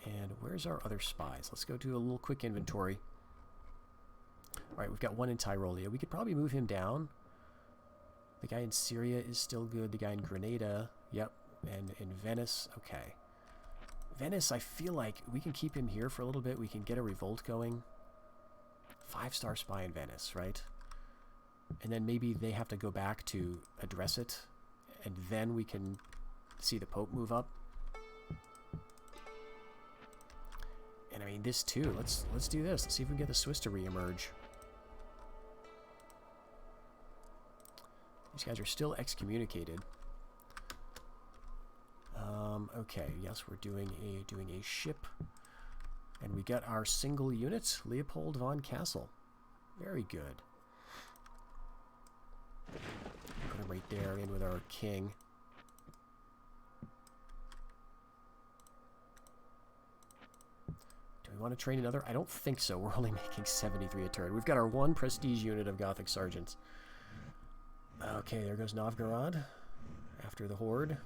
And where's our other spies? Let's go do a little quick inventory. Alright, we've got one in Tyrolia. We could probably move him down. The guy in Syria is still good. The guy in Grenada, yep. And in Venice, okay. Venice, I feel like we can keep him here for a little bit. We can get a revolt going. 5-star spy in Venice, right? And then maybe they have to go back to address it. And then we can see the Pope move up. And I mean, this too. Let's do this. Let's see if we can get the Swiss to re-emerge. These guys are still excommunicated. Okay, yes, we're doing a ship, and we get our single unit, Leopold von Kassel. Very good. Put him right there in with our king. Do we want to train another? I don't think so. We're only making 73 a turn. We've got our one prestige unit of Gothic sergeants. Okay, there goes Novgorod after the Horde.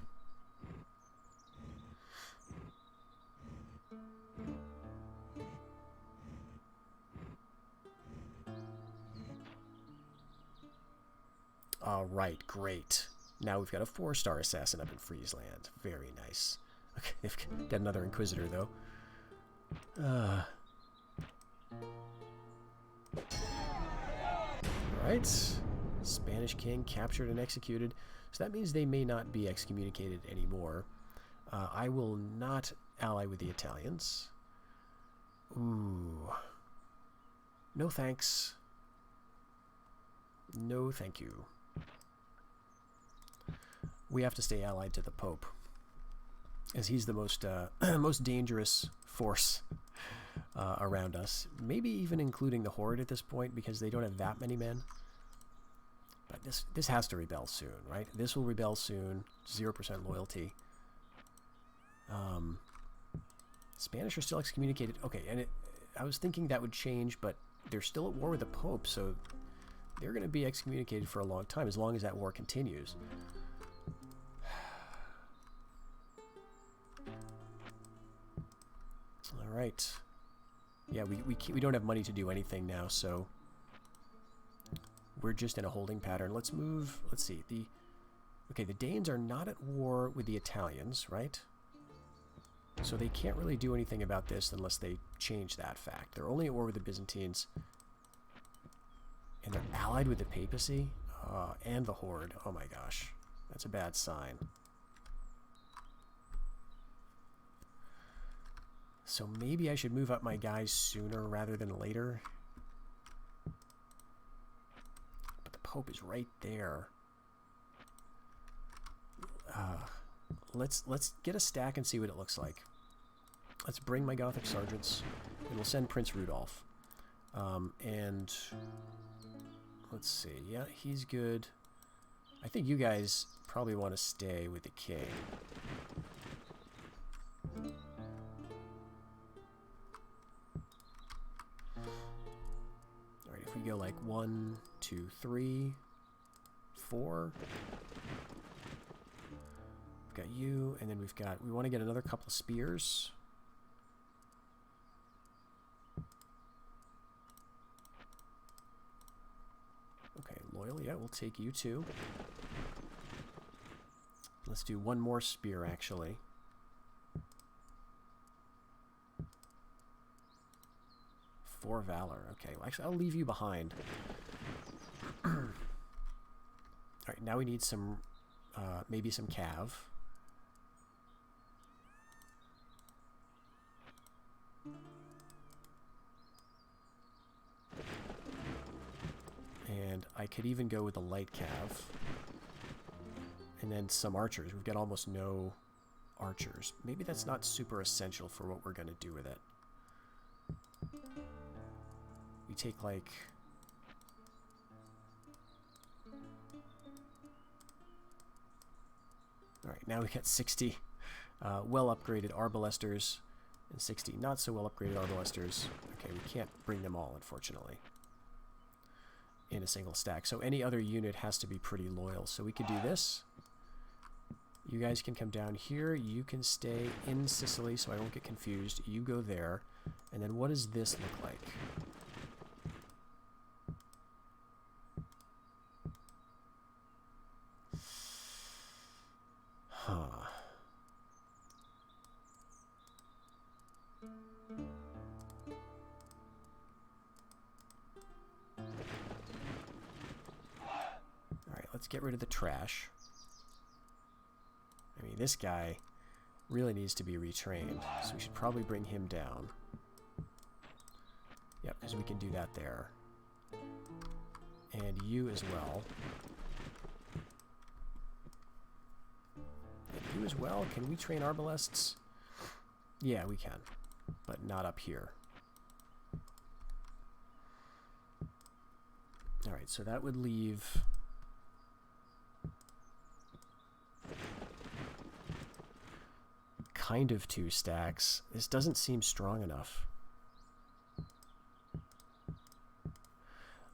Alright, great. Now we've got a 4-star assassin up in Friesland. Very nice. Okay, they've got another Inquisitor, though. Alright. Spanish king captured and executed. So that means they may not be excommunicated anymore. I will not ally with the Italians. Ooh. No thanks. No thank you. we have to stay allied to the Pope, as he's the most most dangerous force around us. Maybe even including the Horde at this point, because they don't have that many men. But this has to rebel soon, right? This will rebel soon. 0% loyalty. Spanish are still excommunicated. Okay, and I was thinking that would change, but they're still at war with the Pope, so they're going to be excommunicated for a long time, as long as that war continues. All right. Yeah, we don't have money to do anything now, so we're just in a holding pattern. Let's move. Let's see. The Danes are not at war with the Italians, right? So they can't really do anything about this unless they change that fact. They're only at war with the Byzantines. And they're allied with the papacy and the Horde. Oh my gosh. That's a bad sign. So maybe I should move up my guys sooner rather than later. But the Pope is right there. Let's get a stack and see what it looks like. Let's bring my Gothic sergeants, and we'll send Prince Rudolph. And let's see. Yeah, he's good. I think you guys probably want to stay with the king. Alright, if we go like 1, 2, 3, 4. We've got you, and then we want to get another couple of spears. Okay, loyal, yeah, we'll take you too. Let's do one more spear, actually. For valor. Okay, well, actually, I'll leave you behind. Alright, now we need some, maybe some cav. And I could even go with a light cav. And then some archers. We've got almost no archers. Maybe that's not super essential for what we're going to do with it. We take like... Alright, now we got 60 well-upgraded arbalesters and 60 not-so-well-upgraded arbalesters. Okay, we can't bring them all, unfortunately, in a single stack. So any other unit has to be pretty loyal. So we could do this. You guys can come down here. You can stay in Sicily so I won't get confused. You go there. And then what does this look like? Huh. Alright, let's get rid of the trash. I mean, this guy really needs to be retrained, so we should probably bring him down. Yep, because we can do that there. And you as well. And you as well. Can we train arbalests? Yeah, we can. But not up here. Alright, so that would leave... kind of 2 stacks. This doesn't seem strong enough.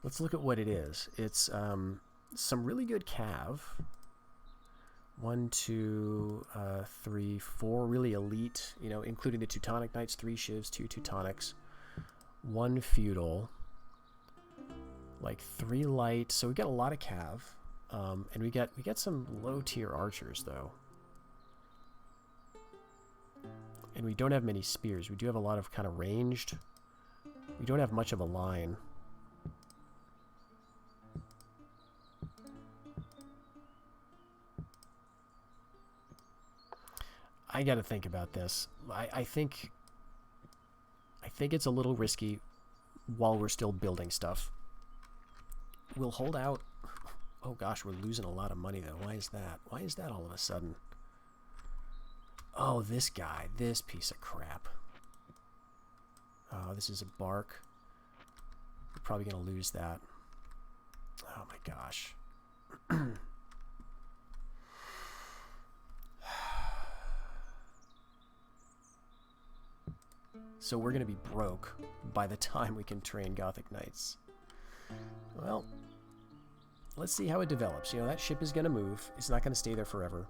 Let's look at what it is. It's some really good cav. 1, 2, 3, 4 really elite, you know, including the Teutonic Knights, 3 shivs, 2 Teutonics, 1 feudal, like 3 light. So we got a lot of cav, and we got some low tier archers though. And we don't have many spears. We do have a lot of kind of ranged. We don't have much of a line. I got to think about this. I think it's a little risky while we're still building stuff. We'll hold out Oh gosh, we're losing a lot of money though. Why is that? Why is that all of a sudden? Oh, this guy. This piece of crap. Oh, this is a bark. We're probably going to lose that. Oh my gosh. So we're going to be broke by the time we can train Gothic Knights. Well, let's see how it develops. You know, that ship is going to move. It's not going to stay there forever.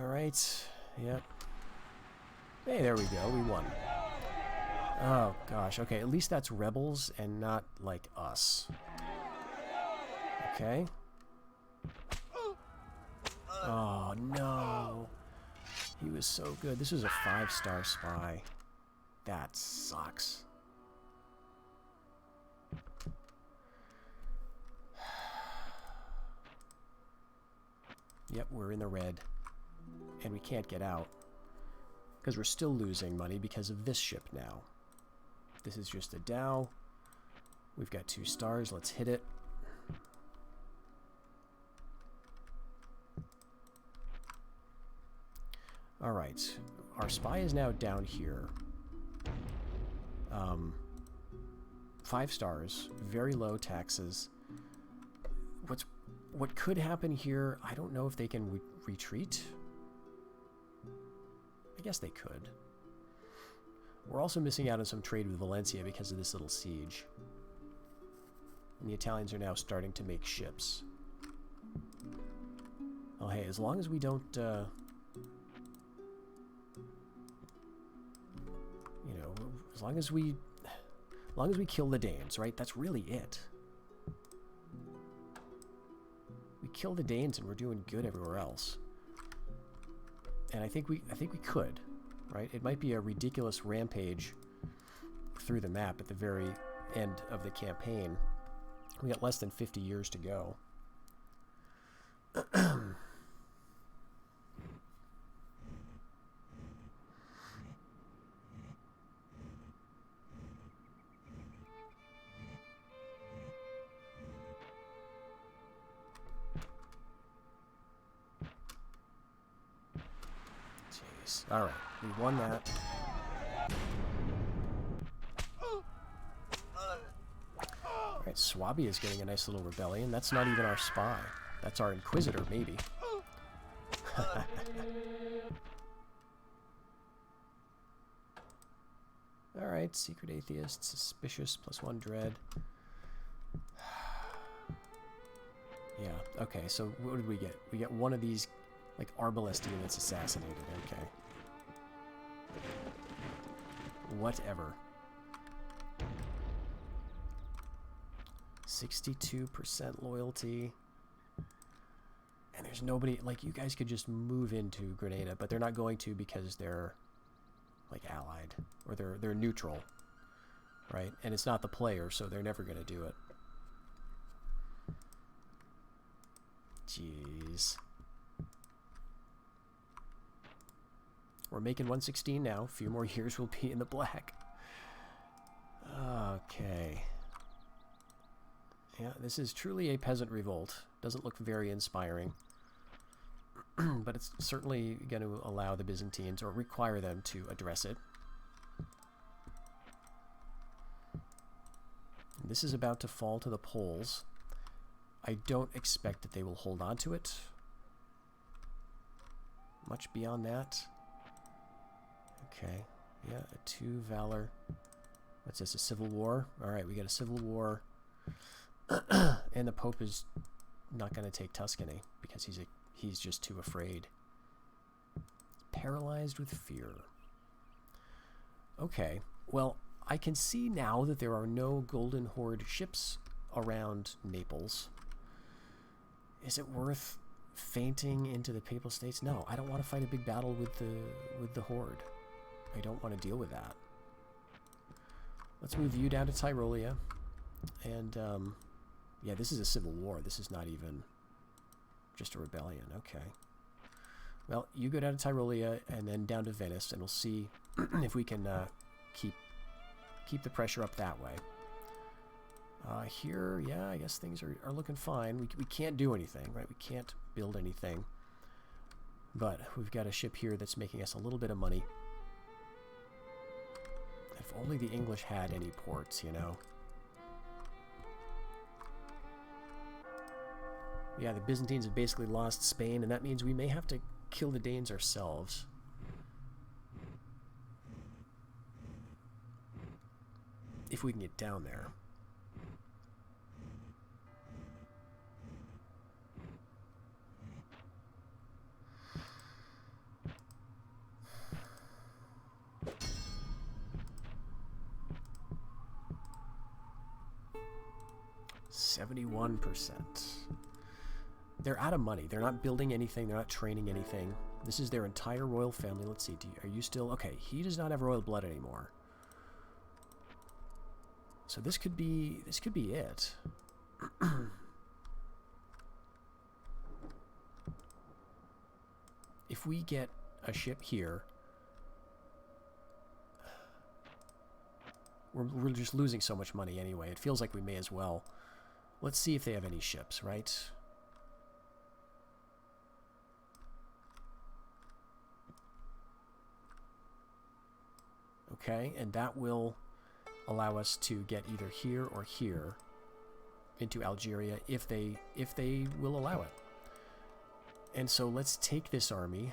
Alright. Yep. Hey, there we go. We won. Oh, gosh. Okay, at least that's rebels and not, like, us. Okay. Oh, no. He was so good. This was a 5-star spy. That sucks. Yep, we're in the red. And we can't get out. Because we're still losing money because of this ship now. This is just a Dow. We've got 2 stars. Let's hit it. Alright. Our spy is now down here. 5 stars. Very low taxes. What could happen here, I don't know if they can retreat. I guess they could. We're also missing out on some trade with Valencia because of this little siege. And the Italians are now starting to make ships. Oh hey, as long as we don't, you know, as long as we kill the Danes, right? That's really it. We kill the Danes and we're doing good everywhere else. And I think we could, right? It might be a ridiculous rampage through the map at the very end of the campaign. We got less than 50 years to go. Jeez. All right, we won that. Alright, Swabia is getting a nice little rebellion. That's not even our spy. That's our Inquisitor, maybe. Alright, Secret Atheist, Suspicious, +1 Dread. Yeah, okay, so what did we get? We get one of these, like, Arbalest units assassinated, okay. Whatever. 62% loyalty. And there's nobody, like, you guys could just move into Grenada, but they're not going to because they're, like, allied. Or they're neutral. Right? And it's not the player, so they're never going to do it. Jeez. We're making 116 now. A few more years we'll be in the black. Okay. Yeah, this is truly a peasant revolt. Doesn't look very inspiring. But it's certainly going to allow the Byzantines, or require them to address it. And this is about to fall to the Poles. I don't expect that they will hold on to it. Much beyond that. Okay. Yeah, a 2 Valor. What's this, a civil war? Alright, we got a civil war. And the Pope is not going to take Tuscany because he's just too afraid. Paralyzed with fear. Okay, well, I can see now that there are no Golden Horde ships around Naples. Is it worth fainting into the Papal States? No, I don't want to fight a big battle with the Horde. I don't want to deal with that. Let's move you down to Tyrolia. And, yeah, this is a civil war. This is not even just a rebellion. Okay. Well, you go down to Tyrolia and then down to Venice, and we'll see if we can keep the pressure up that way. Here, yeah, I guess things are looking fine. We can't do anything, right? We can't build anything. But we've got a ship here that's making us a little bit of money. If only the English had any ports, you know. Yeah, the Byzantines have basically lost Spain, and that means we may have to kill the Danes ourselves. If we can get down there. %. They're out of money. They're not building anything. They're not training anything. This is their entire royal family. Let's see. Are you still... Okay, he does not have royal blood anymore. So this could be it. If we get a ship here, we're just losing so much money anyway. It feels like we may as well. Let's see if they have any ships, right? Okay, and that will allow us to get either here or here into Algeria if they will allow it. And so let's take this army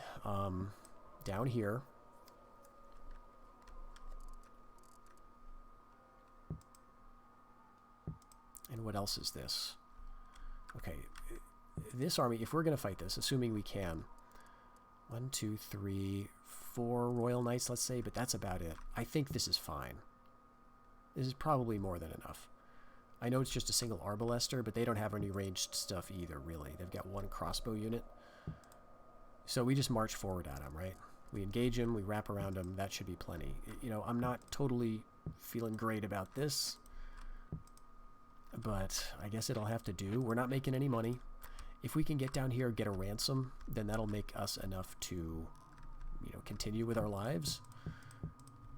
down here. And what else is this? Okay, this army, if we're going to fight this, assuming we can, 1, 2, 3, 4 Royal Knights, let's say, but that's about it. I think this is fine. This is probably more than enough. I know it's just a single Arbalester, but they don't have any ranged stuff either, really. They've got 1 crossbow unit. So we just march forward at them, right? We engage them, we wrap around them, that should be plenty. You know, I'm not totally feeling great about this, but I guess it'll have to do. We're not making any money. If we can get down here and get a ransom, then that'll make us enough to, you know, continue with our lives.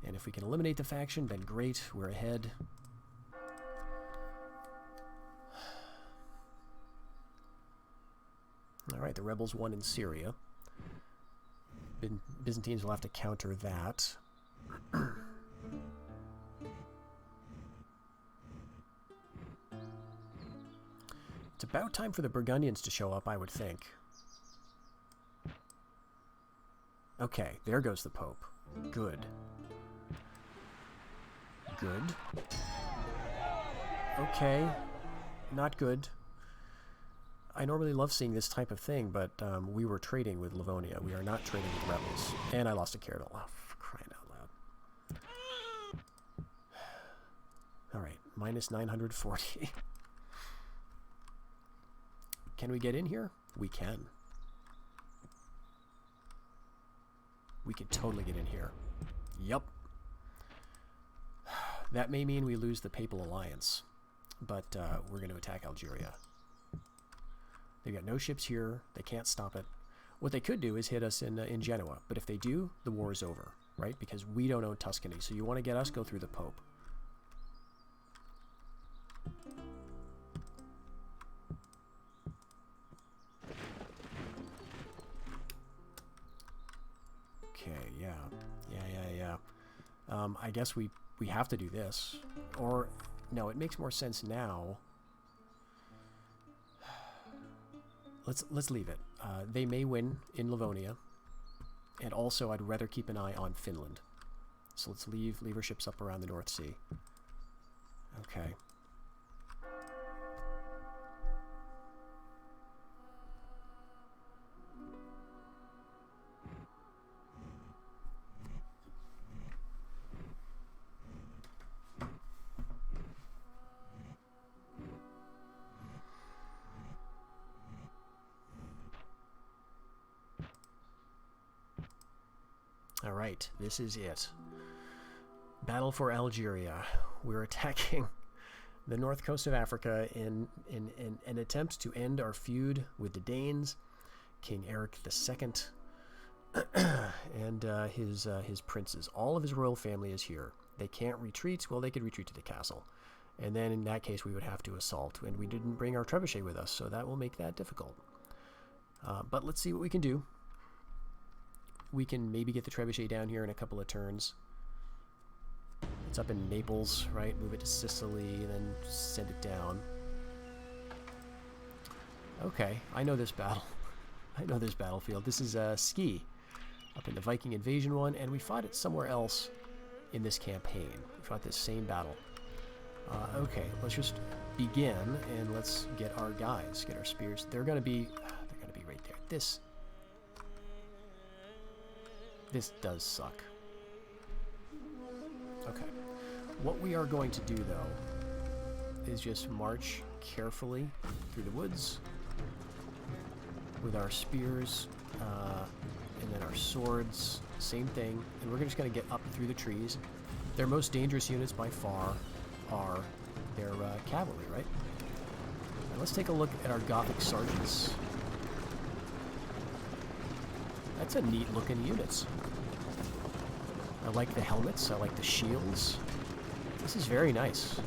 And if we can eliminate the faction, then great, we're ahead. Alright, the rebels won in Syria. Byzantines will have to counter that. It's about time for the Burgundians to show up, I would think. Okay, there goes the Pope. Good. Good. Okay. Not good. I normally love seeing this type of thing, but we were trading with Livonia. We are not trading with rebels. And I lost a Caravel. Oh, for crying out loud. Alright, minus 940. Can we get in here? We can. We can totally get in here. Yup. That may mean we lose the Papal Alliance, but we're going to attack Algeria. They've got no ships here. They can't stop it. What they could do is hit us in Genoa, but if they do, the war is over, right? Because we don't own Tuscany, so you want to get us, go through the Pope. Okay, yeah. I guess we have to do this. Or, no, it makes more sense now. Let's leave it. They may win in Livonia. And also, I'd rather keep an eye on Finland. So let's leave our ships up around the North Sea. Okay. Alright, this is it. Battle for Algeria. We're attacking the north coast of Africa in an attempt to end our feud with the Danes. King Eric II and his princes. All of his royal family is here. They can't retreat. Well, they could retreat to the castle. And then in that case, we would have to assault. And we didn't bring our trebuchet with us, so that will make that difficult. But let's see what we can do. We can maybe get the trebuchet down here in a couple of turns. It's up in Naples, right? Move it to Sicily, then send it down. Okay, I know this battle. I know this battlefield. This is Ski, up in the Viking invasion one, and we fought it somewhere else in this campaign. We fought this same battle. Okay, let's just begin, and let's get our guys, get our spears. They're gonna be right there. This does suck. Okay, what we are going to do though is just march carefully through the woods with our spears, and then our swords, same thing, and we're just going to get up through the trees. Their most dangerous units by far are their cavalry, right? And let's take a look at our Gothic sergeants. That's a neat looking units. I like the helmets, I like the shields. This is very nice.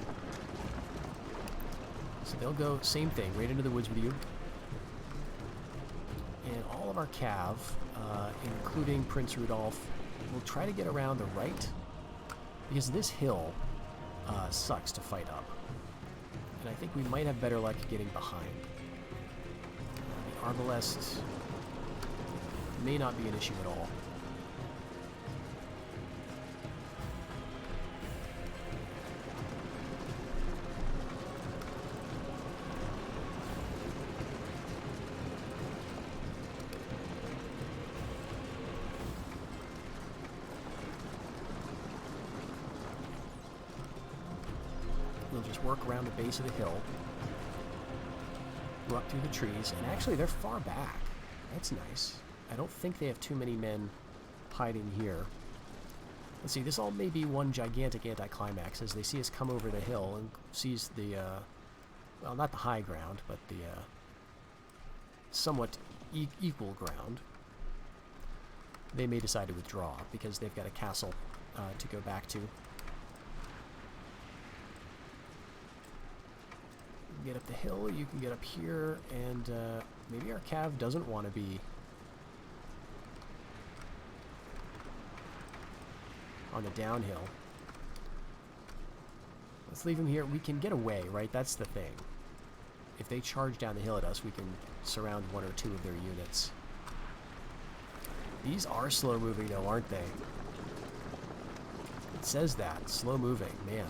So they'll go, same thing, right into the woods with you. And all of our cav, including Prince Rudolph, will try to get around the right, because this hill sucks to fight up. And I think we might have better luck getting behind. The Arbalest may not be an issue at all. We'll just work around the base of the hill, go up through the trees, and actually they're far back. That's nice. I don't think they have too many men hiding here. Let's see, this all may be one gigantic anticlimax as they see us come over the hill and seize the, well, not the high ground, but the somewhat equal ground. They may decide to withdraw because they've got a castle to go back to. Get up the hill, you can get up here, and maybe our cav doesn't want to be on the downhill. Let's leave him here. We can get away, right? That's the thing. If they charge down the hill at us, we can surround one or two of their units. These are slow moving though, aren't they? It says that. Slow moving, man.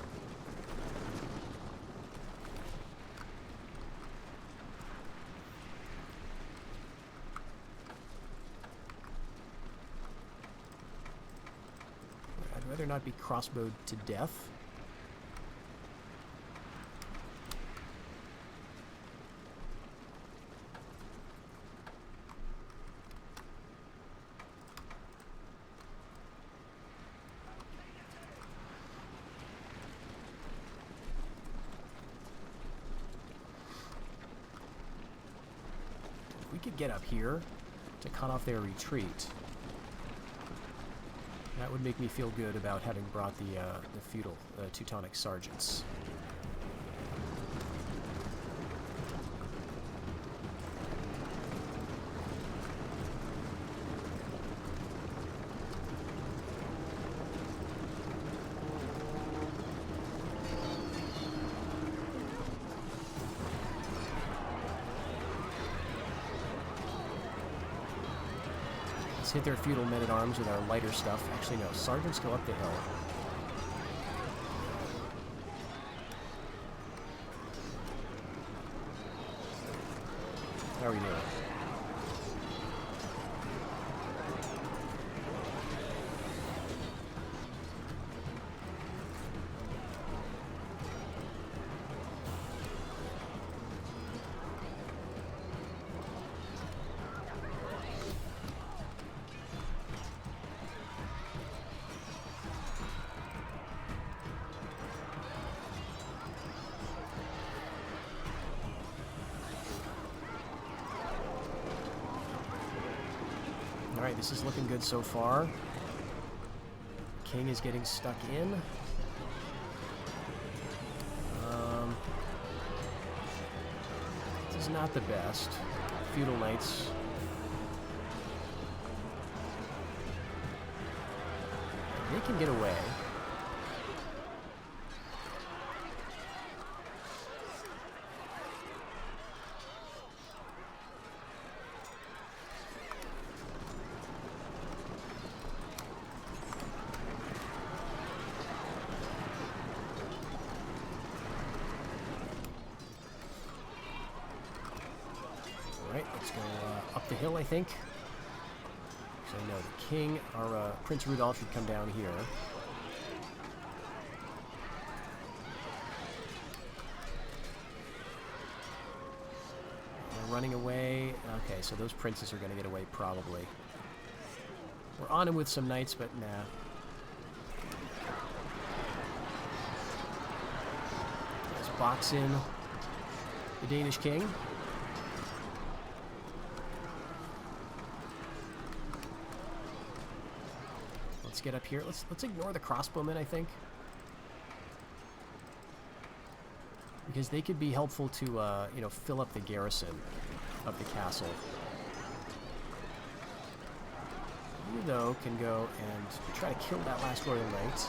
I'd rather not be crossbowed to death. If we could get up here to cut off their retreat, that would make me feel good about having brought the feudal Teutonic sergeants. Let's hit their feudal men-at-arms with our lighter stuff. Actually, no. Sergeants go up the hill. How are we doing? this is looking good so far. King is getting stuck in. This is not the best. Feudal Knights. They can get away. Let's go up the hill, I think. So no, the king, our Prince Rudolph should come down here. They're running away. Okay, so those princes are going to get away probably. We're on him with some knights, but nah. Let's box in the Danish king. Let's get up here. Let's ignore the crossbowmen, I think, because they could be helpful to you know, fill up the garrison of the castle. You though can go and try to kill that last royal knight.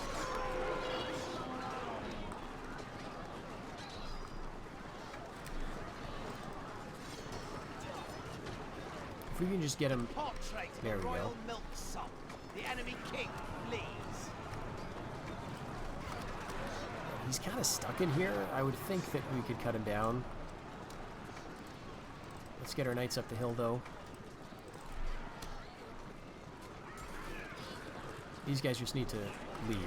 If we can just get him, there we go. The enemy king flees. He's kind of stuck in here. I would think that we could cut him down. Let's get our knights up the hill, though. These guys just need to leave.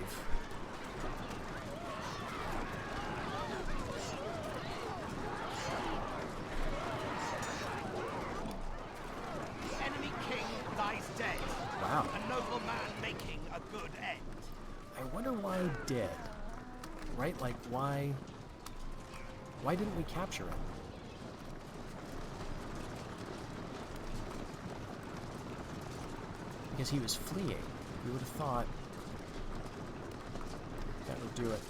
The enemy king lies dead. Wow. A noble man making a good end. I wonder why dead. Right? Like, why didn't we capture him? Because he was fleeing. We would have thought that would do it.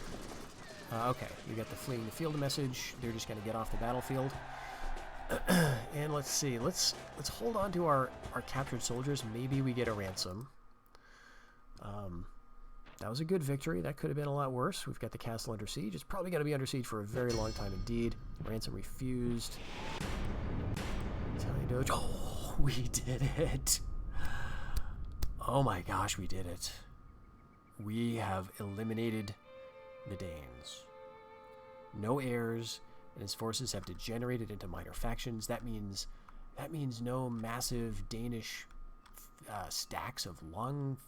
Okay, we got the fleeing the field message. They're just going to get off the battlefield. And let's see. Let's hold on to our captured soldiers. Maybe we get a ransom. That was a good victory. That could have been a lot worse. We've got the castle under siege. It's probably going to be under siege for a very long time indeed. Ransom refused. Italian Doge. Oh, we did it. Oh my gosh, we did it. We have eliminated the Danes. No heirs, and his forces have degenerated into minor factions. That means no massive Danish stacks of long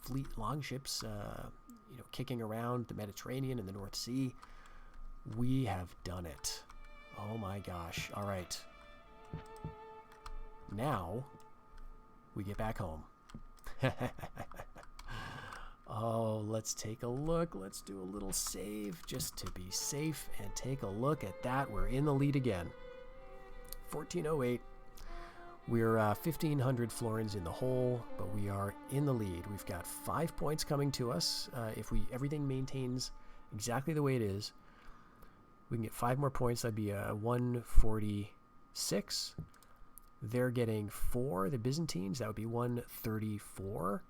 ships, you know, kicking around the Mediterranean and the North Sea. We have done it. Oh my gosh! All right. Now we get back home. Oh, let's take a look. Let's do a little save just to be safe and take a look at that. We're in the lead again. 1408. We're 1,500 florins in the hole, but we are in the lead. We've got 5 points coming to us. If everything maintains exactly the way it is, we can get 5 more points. That'd be 146. They're getting 4, the Byzantines. That would be 134.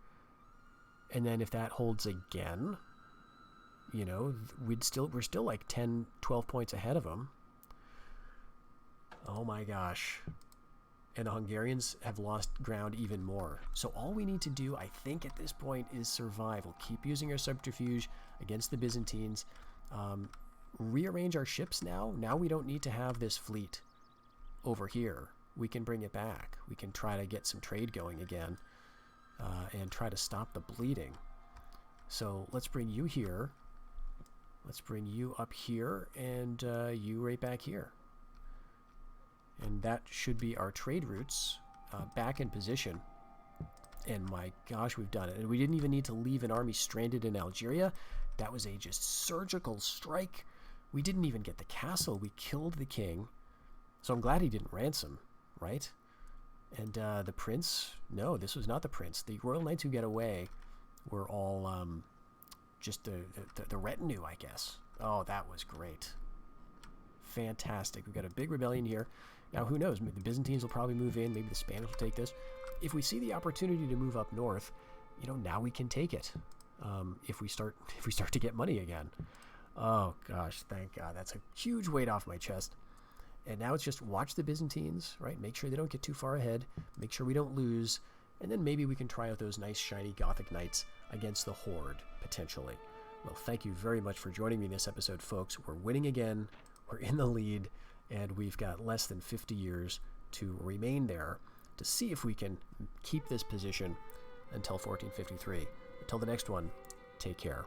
And then if that holds again, you know, we're still like 10, 12 points ahead of them. Oh my gosh. And the Hungarians have lost ground even more. So all we need to do, I think, at this point is survive. We'll keep using our subterfuge against the Byzantines. Rearrange our ships now. Now we don't need to have this fleet over here. We can bring it back. We can try to get some trade going again and try to stop the bleeding. So let's bring you here. Let's bring you up here and you right back here. And that should be our trade routes back in position. And my gosh, we've done it. And we didn't even need to leave an army stranded in Algeria. That was a just surgical strike. We didn't even get the castle. We killed the king. So I'm glad he didn't ransom, right? And the prince, no, this was not the prince. The royal knights who get away were all just the retinue, I guess. Oh, that was great. Fantastic. We've got a big rebellion here. Now, who knows? Maybe the Byzantines will probably move in. Maybe the Spanish will take this. If we see the opportunity to move up north, you know, now we can take it. If we start to get money again. Oh gosh, thank God. That's a huge weight off my chest. And now it's just watch the Byzantines, right? Make sure they don't get too far ahead. Make sure we don't lose. And then maybe we can try out those nice shiny Gothic knights against the Horde, potentially. Well, thank you very much for joining me in this episode, folks. We're winning again. We're in the lead. And we've got less than 50 years to remain there to see if we can keep this position until 1453. Until the next one, take care.